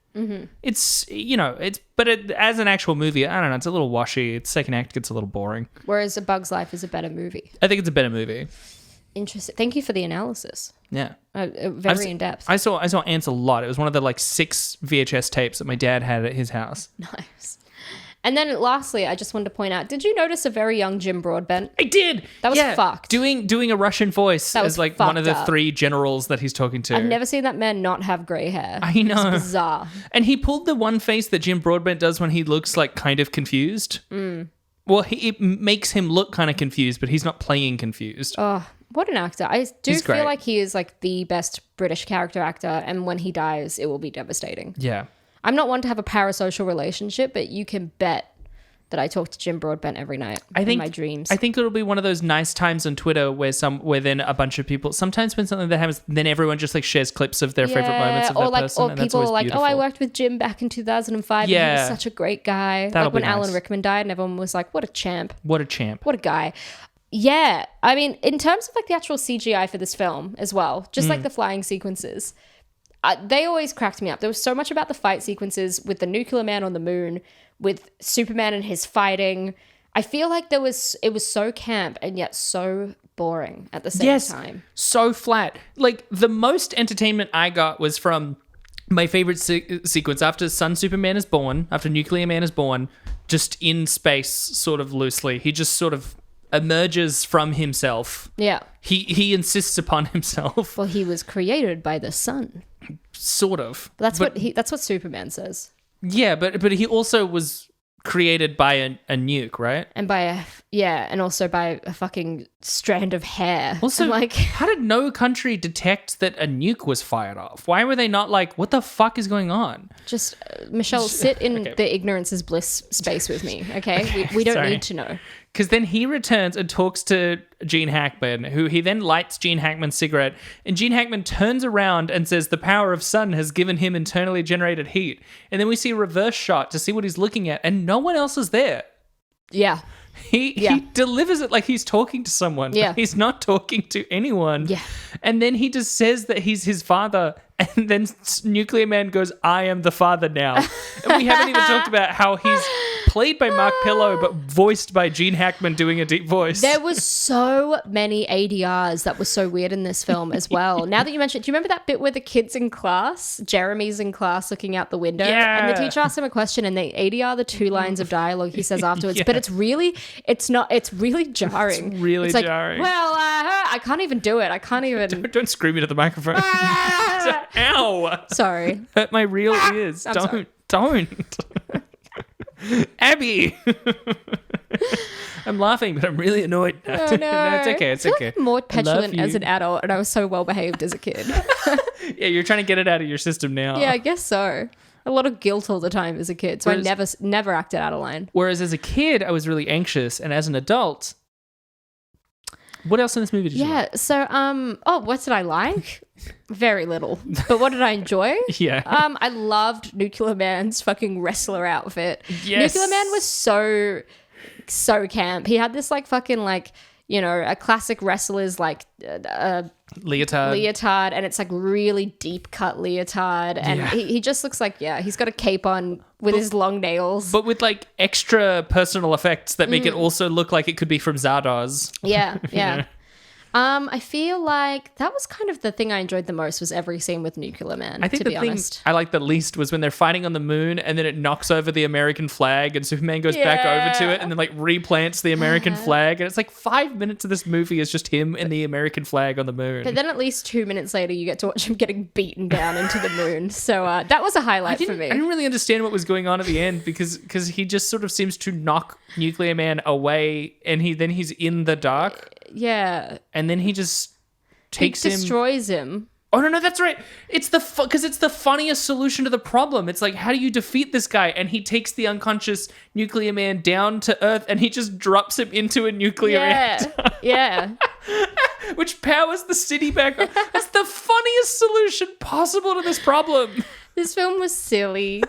It's as an actual movie, I don't know, it's a little washy. Its second act gets a little boring. Whereas A Bug's Life is a better movie. I think it's a better movie. Interesting. Thank you for the analysis. Yeah. Very in depth. I saw Ants a lot. It was one of the 6 VHS tapes that my dad had at his house. Nice. And then lastly, I just wanted to point out, did you notice a very young Jim Broadbent? I did. That was fucked. Doing a Russian voice as one of the 3 generals that he's talking to. I've never seen that man not have grey hair. I know. It's bizarre. And he pulled the one face that Jim Broadbent does when he looks kind of confused. Well, it makes him look kind of confused, but he's not playing confused. Oh, what an actor. I do He's feel great. like he is the best British character actor, and when he dies, it will be devastating. Yeah. I'm not one to have a parasocial relationship, but you can bet that I talk to Jim Broadbent every night in my dreams. I think it'll be one of those nice times on Twitter where then a bunch of people, sometimes when something that happens, then everyone just shares clips of their favorite moments of that person. Or people are like, I worked with Jim back in 2005 and he was such a great guy. That'll like when be nice. Alan Rickman died and everyone was like, what a champ. What a champ. What a guy. Yeah. I mean, in terms of like the actual CGI for this film as well, just like the flying sequences, they always cracked me up. There was so much about the fight sequences with the nuclear man on the moon, with Superman and his fighting. I feel like it was so camp and yet so boring at the same time. So flat. Like, the most entertainment I got was from my favorite sequence after Superman is born, after Nuclear Man is born, just in space, sort of loosely. He just sort of emerges from himself. Yeah. He insists upon himself. Well, he was created by the sun. Sort of. That's what Superman says. Yeah, but he also was created by a nuke, right? And and also by a fucking strand of hair. Also, like, how did no country detect that a nuke was fired off? Why were they not like, what the fuck is going on? Just, Michelle, sit in the ignorance is bliss space with me, okay? We don't need to know. Because then he returns and talks to Gene Hackman, who he then lights Gene Hackman's cigarette. And Gene Hackman turns around and says the power of sun has given him internally generated heat. And then we see a reverse shot to see what he's looking at, and no one else is there. Yeah. He delivers it like he's talking to someone. Yeah. He's not talking to anyone. Yeah. And then he just says that he's his father. And then Nuclear Man goes, I am the father now. And we haven't even talked about how he's played by Mark Pillow, but voiced by Gene Hackman doing a deep voice. There was so many ADRs that was so weird in this film as well. Now that you mentioned, do you remember that bit where the kid's in class, Jeremy's in class looking out the window, and the teacher asks him a question and they ADR the 2 lines of dialogue he says afterwards, but it's really jarring. It's really like, jarring. Well, I can't even do it. I can't even. Don't scream into the microphone. Ow! Sorry. Hurt my real ears. Don't. Abby! I'm laughing, but I'm really annoyed now. Oh, no. No, it's okay. It's okay. I'm more petulant as an adult, and I was so well behaved as a kid. Yeah, you're trying to get it out of your system now. Yeah, I guess so. A lot of guilt all the time as a kid, so I never acted out of line. Whereas as a kid, I was really anxious, and as an adult, what else in this movie did you like? So what did I like? Very little. But what did I enjoy? Yeah. I loved Nuclear Man's fucking wrestler outfit. Yes. Nuclear Man was so camp. He had this like fucking like, you know, a classic wrestler's like leotard, and it's like really deep cut leotard, and he just looks like he's got a cape on with his long nails, but with like extra personal effects that make it also look like it could be from Zardoz. Yeah. I feel like that was kind of the thing I enjoyed the most, was every scene with Nuclear Man. I think to be honest, thing I liked the least was when they're fighting on the moon and then it knocks over the American flag and Superman goes back over to it and then like replants the American flag, and it's like 5 minutes of this movie is just him and the American flag on the moon. But then at least 2 minutes later you get to watch him getting beaten down into the moon. So that was a highlight for me. I didn't really understand what was going on at the end because he just sort of seems to knock Nuclear Man away, and he's in the dark. Yeah. And then he just destroys him. Oh, no, that's right. It's because it's the funniest solution to the problem. It's like, how do you defeat this guy? And he takes the unconscious Nuclear Man down to Earth and he just drops him into a nuclear reactor. Yeah. Which powers the city back up. That's the funniest solution possible to this problem. This film was silly.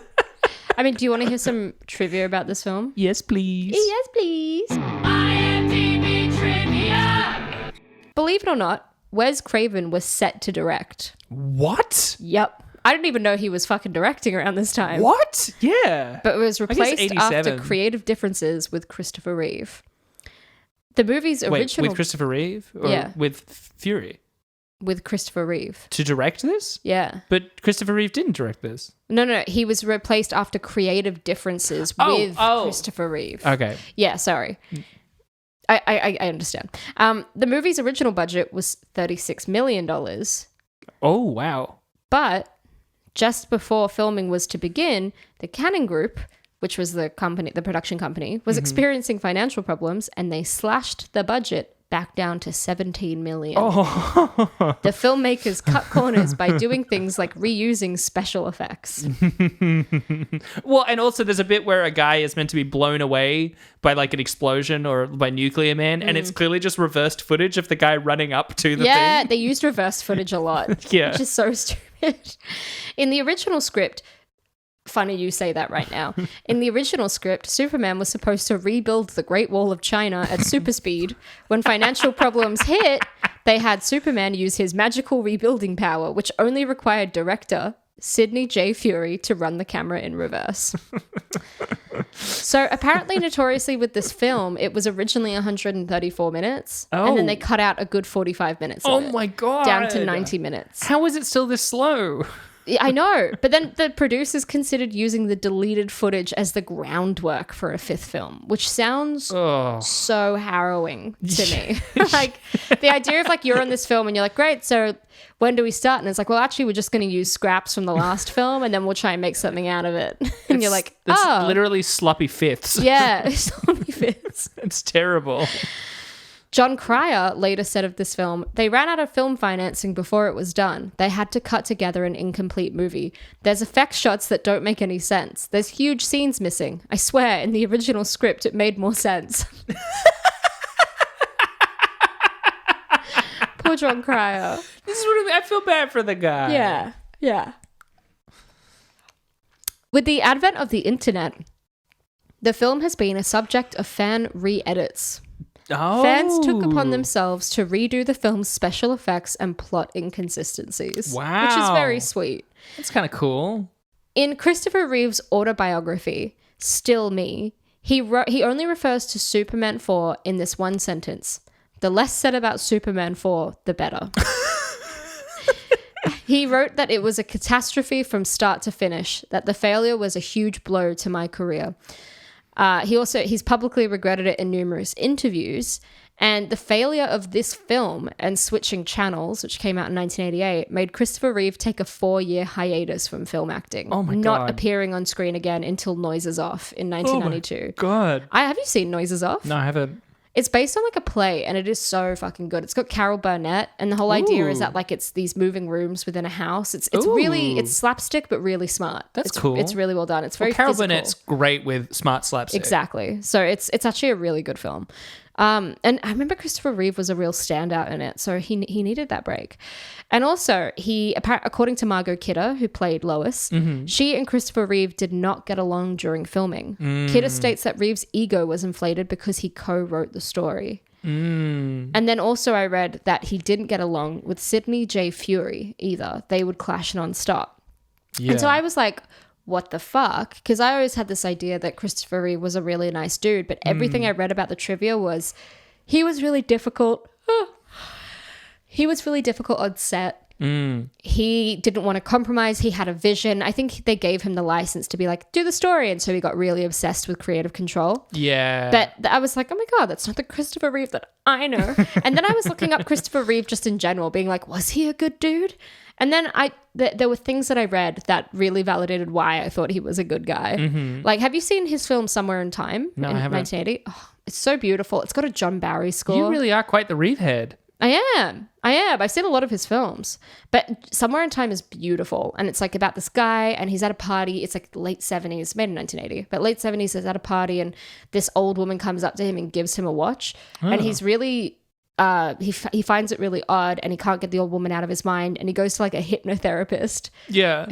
I mean, do you want to hear some trivia about this film? Yes, please. Yes, please. IMDb trivia. Believe it or not, Wes Craven was set to direct. What? Yep. I didn't even know he was fucking directing around this time. What? Yeah. But it was replaced after creative differences with Christopher Reeve. The movie's original... Wait, with Christopher Reeve? Or with Fury? With Christopher Reeve. To direct this? Yeah. But Christopher Reeve didn't direct this. No. He was replaced after creative differences with Christopher Reeve. Okay. Yeah, sorry. I understand. The movie's original budget was $36 million. Oh, wow. But just before filming was to begin, the Cannon Group, which was the production company, was experiencing financial problems, and they slashed the budget back down to $17 million. Oh. The filmmakers cut corners by doing things like reusing special effects. Well, and also there's a bit where a guy is meant to be blown away by like an explosion or by Nuclear Man, and it's clearly just reversed footage of the guy running up to the thing. Yeah, they used reverse footage a lot. Yeah. Which is so stupid. In the original script, funny you say that right now. In the original script, Superman was supposed to rebuild the Great Wall of China at super speed. When financial problems hit, they had Superman use his magical rebuilding power, which only required director Sidney J. Furie to run the camera in reverse. So apparently, notoriously with this film, it was originally 134 minutes, and then they cut out a good 45 minutes of it, my God. down to 90 minutes. How is it still this slow? I know, but then the producers considered using the deleted footage as the groundwork for a fifth film, which sounds so harrowing to me. Like, the idea of, like, you're on this film and you're like, great, so when do we start? And it's like, well, actually, we're just going to use scraps from the last film and then we'll try and make something out of it. And you're like, it's literally sloppy fifths. Yeah, sloppy fifths. It's terrible. John Cryer later said of this film, they ran out of film financing before it was done. They had to cut together an incomplete movie. There's effects shots that don't make any sense. There's huge scenes missing. I swear, in the original script, it made more sense. Poor John Cryer. This is what I feel bad for the guy. Yeah, yeah. With the advent of the internet, the film has been a subject of fan re-edits. Oh. Fans took upon themselves to redo the film's special effects and plot inconsistencies. Wow. Which is very sweet. That's kind of cool. In Christopher Reeve's autobiography, Still Me, he only refers to Superman 4 in this one sentence. The less said about Superman 4, the better. He wrote that it was a catastrophe from start to finish, that the failure was a huge blow to my career. He's publicly regretted it in numerous interviews, and the failure of this film and switching channels, which came out in 1988, made Christopher Reeve take a 4-year hiatus from film acting. Oh my God. Not appearing on screen again until Noises Off in 1992. Oh my God. Have you seen Noises Off? No, I haven't. It's based on like a play, and it is so fucking good. It's got Carol Burnett, and the whole idea is that like it's these moving rooms within a house. It's really slapstick, but really smart. That's cool. It's really well done. It's very Carol physical. Burnett's great with smart slapstick. Exactly. So it's actually a really good film. And I remember Christopher Reeve was a real standout in it, so he needed that break. And also, according to Margot Kidder, who played Lois, she and Christopher Reeve did not get along during filming. Kidder states that Reeve's ego was inflated because he co-wrote the story. And then also I read that he didn't get along with Sidney J. Furie either. They would clash non-stop. Yeah. And so I was like, what the fuck? Because I always had this idea that Christopher Reeve was a really nice dude, but everything I read about the trivia was he was really difficult. He was really difficult on set. He didn't want to compromise. He had a vision. I think they gave him the license to be like, do the story. And so he got really obsessed with creative control. Yeah. But I was like, oh my God, that's not the Christopher Reeve that I know. And then I was looking up Christopher Reeve just in general, being like, was he a good dude? And then there were things that I read that really validated why I thought he was a good guy. Like, have you seen his film Somewhere in Time? No, I haven't. 1980? Oh, it's so beautiful. It's got a John Barry score. You really are quite the Reeve head. I am. I've seen a lot of his films. But Somewhere in Time is beautiful. And it's like about this guy and he's at a party. It's like late 70s, made in 1980. But late 70s, he's at a party and this old woman comes up to him and gives him a watch. Oh. And he's really... he finds it really odd and he can't get the old woman out of his mind, and he goes to like a hypnotherapist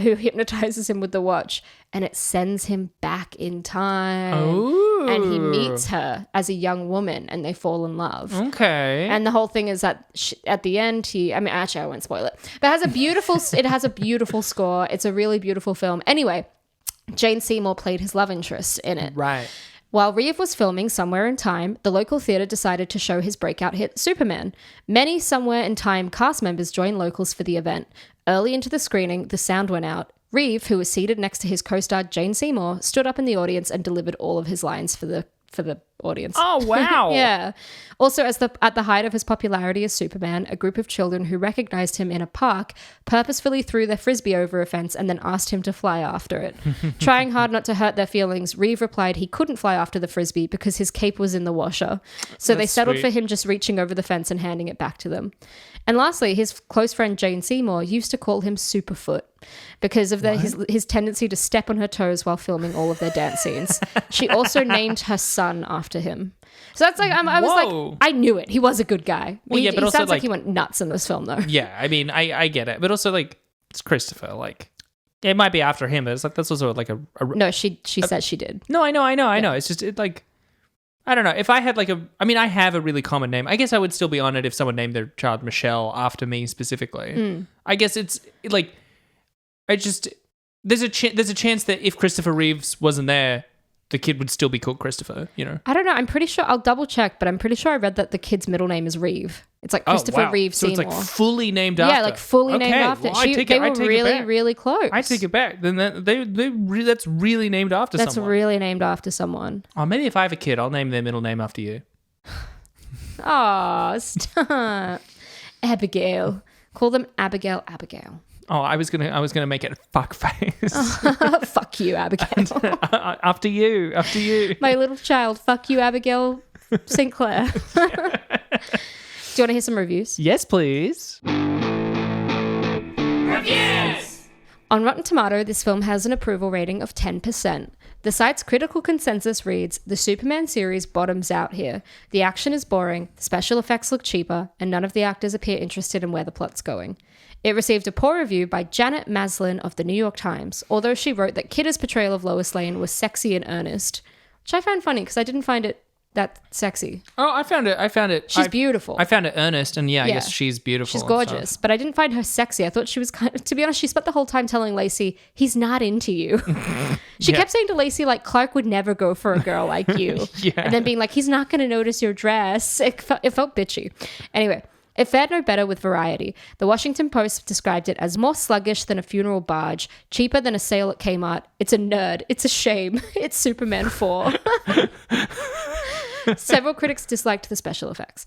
who hypnotizes him with the watch, and it sends him back in time. Oh. And he meets her as a young woman and they fall in love. Okay. And the whole thing is that at the end actually I won't spoil it, but it has a beautiful score. It's a really beautiful film. Anyway, Jane Seymour played his love interest in it. Right. While Reeve was filming Somewhere in Time, the local theatre decided to show his breakout hit, Superman. Many Somewhere in Time cast members joined locals for the event. Early into the screening, the sound went out. Reeve, who was seated next to his co-star Jane Seymour, stood up in the audience and delivered all of his lines for the audience. Oh, wow. Yeah. Also, at the height of his popularity as Superman, a group of children who recognized him in a park purposefully threw their frisbee over a fence and then asked him to fly after it. Trying hard not to hurt their feelings, Reeve replied he couldn't fly after the frisbee because his cape was in the washer. So they settled for him just reaching over the fence and handing it back to them. And lastly, his close friend Jane Seymour used to call him Superfoot because of his tendency to step on her toes while filming all of their dance scenes. She also named her son after him. So that's like, I was like, I knew it. He was a good guy. Well, he also sounds like he went nuts in this film though. Yeah, I mean, I get it. But also like, it's Christopher, like... It might be after him, but it's like that's also like a No, she said she did. No, I know. It's just like I don't know. If I had I have a really common name. I guess I would still be honored if someone named their child Michelle after me specifically. I guess it's like there's a chance that if Christopher Reeves wasn't there, the kid would still be called Christopher, you know? I don't know. I'm pretty sure, I'll double check, but I'm pretty sure I read that the kid's middle name is Reeve. It's like Christopher Reeve so Seymour. It's like fully named after. Yeah, like fully named after. Well, They were really, really close. I take it back. Then that's really named after someone. That's really named after someone. Oh, maybe if I have a kid, I'll name their middle name after you. Oh, stop. Abigail. Call them Abigail. Oh, I was gonna make it fuck face. Fuck you, Abigail. After you. My little child. Fuck you, Abigail Sinclair. Do you want to hear some reviews? Yes, please. Reviews! On Rotten Tomato, this film has an approval rating of 10%. The site's critical consensus reads, "The Superman series bottoms out here. The action is boring, the special effects look cheaper, and none of the actors appear interested in where the plot's going." It received a poor review by Janet Maslin of the New York Times, although she wrote that Kidder's portrayal of Lois Lane was sexy and earnest, which I found funny because I didn't find it that sexy. Oh, I found it. She's beautiful. I found it earnest, and I guess she's beautiful. She's gorgeous, but I didn't find her sexy. I thought she was to be honest, she spent the whole time telling Lacey, he's not into you. She kept saying to Lacey, like, Clark would never go for a girl like you. And then being like, he's not going to notice your dress. It felt bitchy. Anyway, it fared no better with Variety. The Washington Post described it as more sluggish than a funeral barge, cheaper than a sale at Kmart. It's a nerd. It's a shame. It's Superman 4. Several critics disliked the special effects.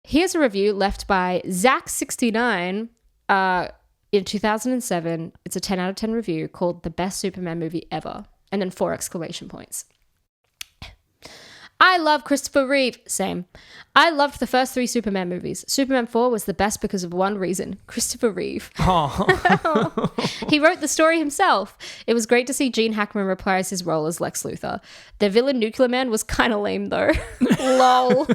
Here's a review left by Zach69 in 2007. It's a 10 out of 10 review called The Best Superman Movie Ever. And then 4 exclamation points. I love Christopher Reeve. Same. I loved the first 3 Superman movies. Superman 4 was the best because of one reason. Christopher Reeve. Oh. He wrote the story himself. It was great to see Gene Hackman reprise his role as Lex Luthor. The villain Nuclear Man was kind of lame though. Lol.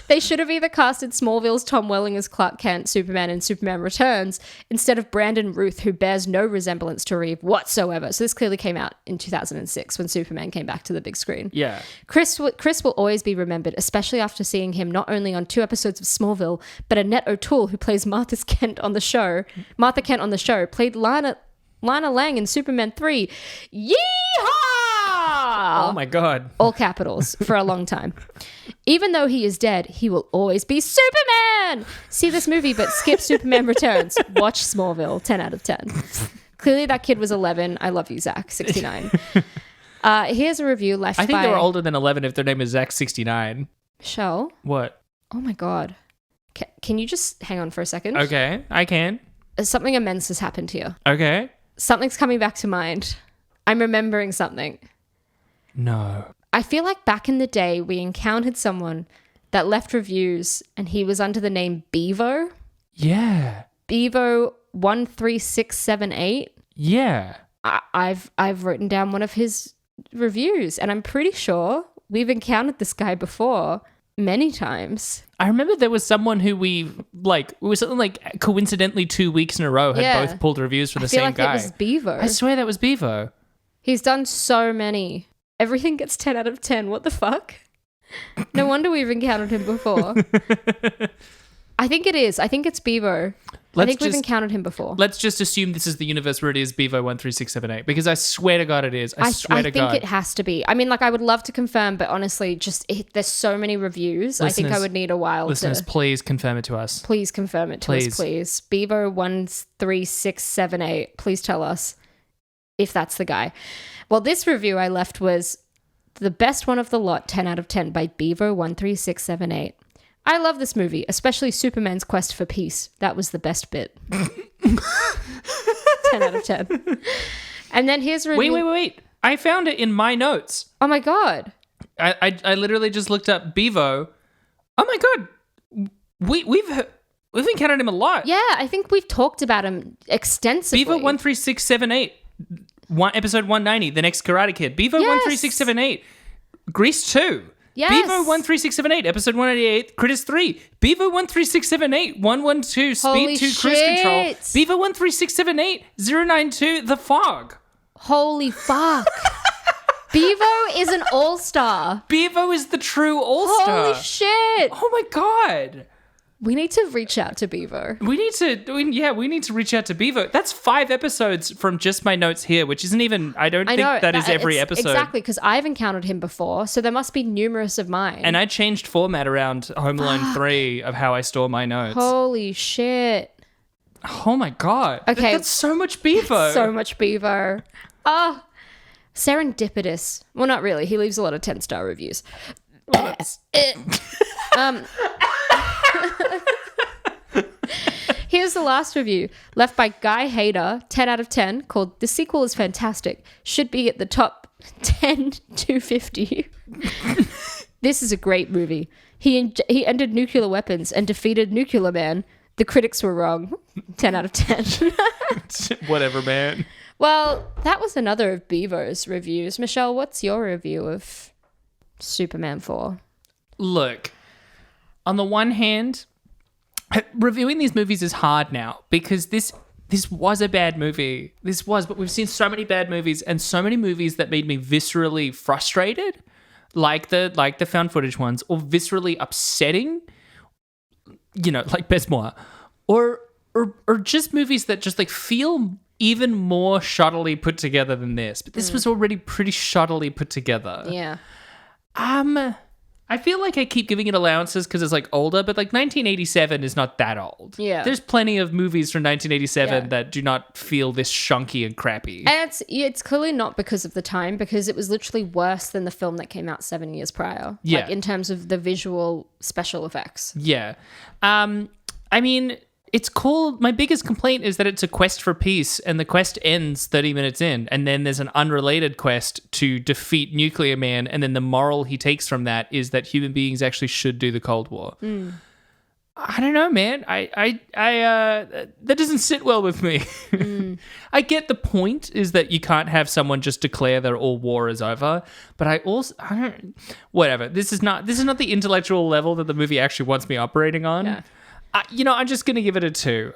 They should have either casted Smallville's Tom Welling as Clark Kent, Superman in Superman Returns, instead of Brandon Ruth, who bears no resemblance to Reeve whatsoever. So this clearly came out in 2006 when Superman came back to the big screen. Yeah. Chris will always be remembered, especially after seeing him not only on 2 episodes of Smallville, but Annette O'Toole, who plays Martha Kent on the show, played Lana Lang in Superman 3. Yeehaw! Oh my God. All capitals for a long time. Even though he is dead, he will always be Superman! See this movie, but skip Superman Returns. Watch Smallville, 10 out of 10. Clearly that kid was 11. I love you, Zach, 69. Here's a review left by... I think they were older than 11 if their name is Zach 69. Michelle? What? Oh my God. Can you just hang on for a second? Okay, I can. Something immense has happened here. Okay. Something's coming back to mind. I'm remembering something. No. I feel like back in the day, we encountered someone that left reviews and he was under the name Bevo. Yeah. Bevo 13678. Yeah. I've written down one of his reviews and I'm pretty sure we've encountered this guy before many times. I remember there was someone who it was something like coincidentally 2 weeks in a row had both pulled reviews for the same guy. I feel like it was Bevo. I swear that was Bevo. He's done so many. Everything gets 10 out of 10. What the fuck? No wonder we've encountered him before. I think it is. I think it's Bevo. We've encountered him before. Let's just assume this is the universe where it is Bevo 13678 because I swear to God it is. I swear to God. I think it has to be. I mean, I would love to confirm, but honestly, there's so many reviews. I think I would need a while listeners, please confirm it to us. Please confirm it to us, please. Bevo 13678. Please tell us if that's the guy. Well, this review I left was the best one of the lot, 10 out of 10 by Bevo 13678. I love this movie, especially Superman's quest for peace. That was the best bit. 10 out of 10. And then here's a review. Wait. I found it in my notes. Oh my God. I literally just looked up Bevo. Oh my God. We've encountered him a lot. Yeah, I think we've talked about him extensively. Bevo 13678. Episode 190, The Next Karate Kid. Bevo 13678. Grease 2. Yes. Bevo 13678, episode 188, Critters 3. Bevo 13678, 112, Holy Speed 2, Cruise Control. shit. Bevo 13678, 092, The Fog. Holy fuck. Bevo is an all-star. Bevo is the true all-star. Holy shit. Oh my God. We need to reach out to Bevo. We need to reach out to Bevo. That's 5 episodes from just my notes here, which isn't even, I don't think that is every episode. Exactly, because I've encountered him before, so there must be numerous of mine. And I changed format around Home Alone 3 of how I store my notes. Holy shit. Oh my God. Okay. That's so much Bevo. So much Bevo. Oh, serendipitous. Well, not really. He leaves a lot of 10-star reviews. Here's the last review, left by Guy Hader, 10 out of 10, called "The sequel is fantastic. Should be at the top 10 to 50. This is a great movie. He ended nuclear weapons and defeated Nuclear Man. The critics were wrong. 10 out of 10. Whatever, man. Well, that was another of Bevo's reviews. Michelle, what's your review of Superman 4? Look, on the one hand, reviewing these movies is hard now because this was a bad movie. But we've seen so many bad movies and so many movies that made me viscerally frustrated, like the found footage ones, or viscerally upsetting, like Best Moi, or just movies that just like feel even more shoddily put together than this. But this was already pretty shoddily put together. Yeah. I feel like I keep giving it allowances because it's like older, but like 1987 is not that old. Yeah. There's plenty of movies from 1987 Yeah. that do not feel this shunky and crappy. And it's clearly not because of the time, because it was literally worse than the film that came out 7 years prior. Yeah. Like in terms of the visual special effects. Yeah. I mean, it's cool. My biggest complaint is that it's a quest for peace, and the quest ends 30 minutes in, and then there's an unrelated quest to defeat Nuclear Man, and then the moral he takes from that is that human beings actually should do the Cold War. I don't know, man. I that doesn't sit well with me. I get the point is that you can't have someone just declare that all war is over, but I don't. Whatever. This is not the intellectual level that the movie actually wants me operating on. Yeah. I'm just going to give it a 2.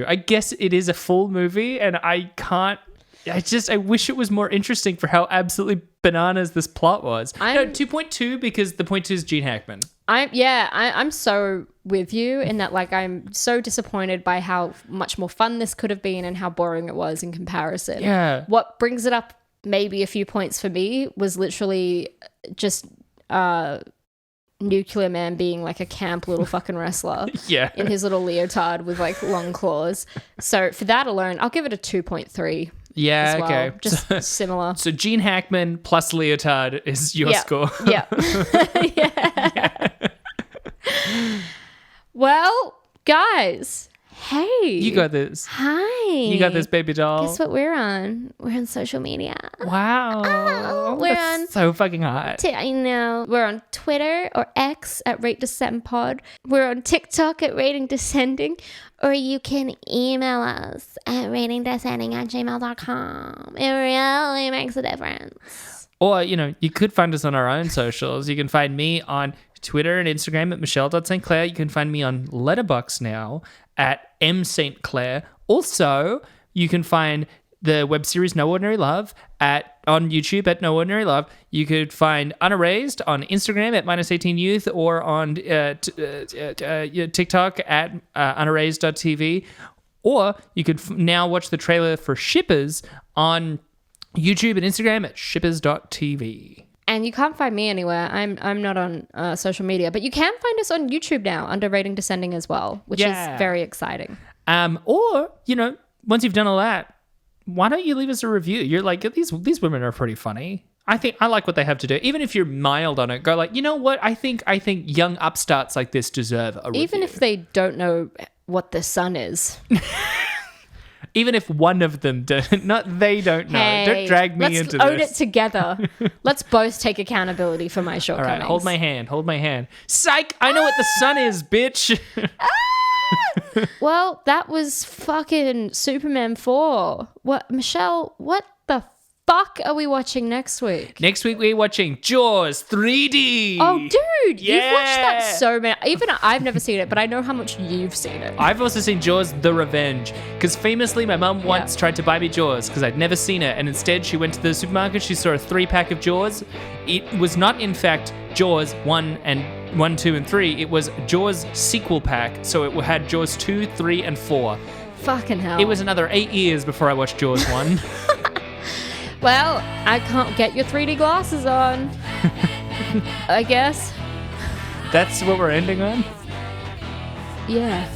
I guess it is a full movie, and I wish it was more interesting for how absolutely bananas this plot was. 2.2 because the point 2 is Gene Hackman. I'm so with you in that, like, I'm so disappointed by how much more fun this could have been and how boring it was in comparison. Yeah. What brings it up maybe a few points for me was literally just Nuclear Man being like a camp little fucking wrestler in his little leotard with like long claws. So for that alone, I'll give it a 2.3. Yeah, as well. okay. Just similar. So Gene Hackman plus leotard is your score. Yeah. Yeah. Well, guys. Hey. You got this. Hi. You got this, baby doll. Guess what we're on? We're on social media. Wow. Oh, we're That's on so fucking hot. I know. We're on Twitter or X at Rate Descend Pod. We're on TikTok at Rating Descending. Or you can email us at ratingdescending@gmail.com. It really makes a difference. Or, you could find us on our own socials. You can find me on Twitter and Instagram at Michelle.St. You can find me on Letterboxd now at M. St. Clair. Also, you can find the web series No Ordinary Love on YouTube at No Ordinary Love. You could find Unerased on Instagram at -18youth or on TikTok at unerased.tv. Or you could now watch the trailer for Shippers on YouTube and Instagram at shippers.tv. And you can't find me anywhere. I'm not on social media, but you can find us on YouTube now under Rating Descending as well, which is very exciting. Or, once you've done all that, why don't you leave us a review? You're like, these women are pretty funny. I like what they have to do. Even if you're mild on it, go like, you know what? I think young upstarts like this deserve a review. Even if they don't know what the sun is. Even if one of them don't know. Hey, don't drag me into this. Let's own it together. Let's both take accountability for my shortcomings. All right, hold my hand. Psych! I know what the sun is, bitch. Well, that was fucking Superman 4. What, Michelle, what the fuck are we watching next week? Next week we're watching Jaws 3D. Oh, dude, Yeah. you've watched that so many. Even I've never seen it, but I know how much you've seen it. I've also seen Jaws The Revenge, because famously my mum once tried to buy me Jaws because I'd never seen it, and instead she went to the supermarket, she saw a 3-pack of Jaws. It was not in fact Jaws 1, 2, and 3. It was Jaws sequel pack, so it had Jaws 2, 3, and 4. Fucking hell. It was another 8 years before I watched Jaws 1. Well, I can't get your 3D glasses on. I guess. That's what we're ending on? Yeah.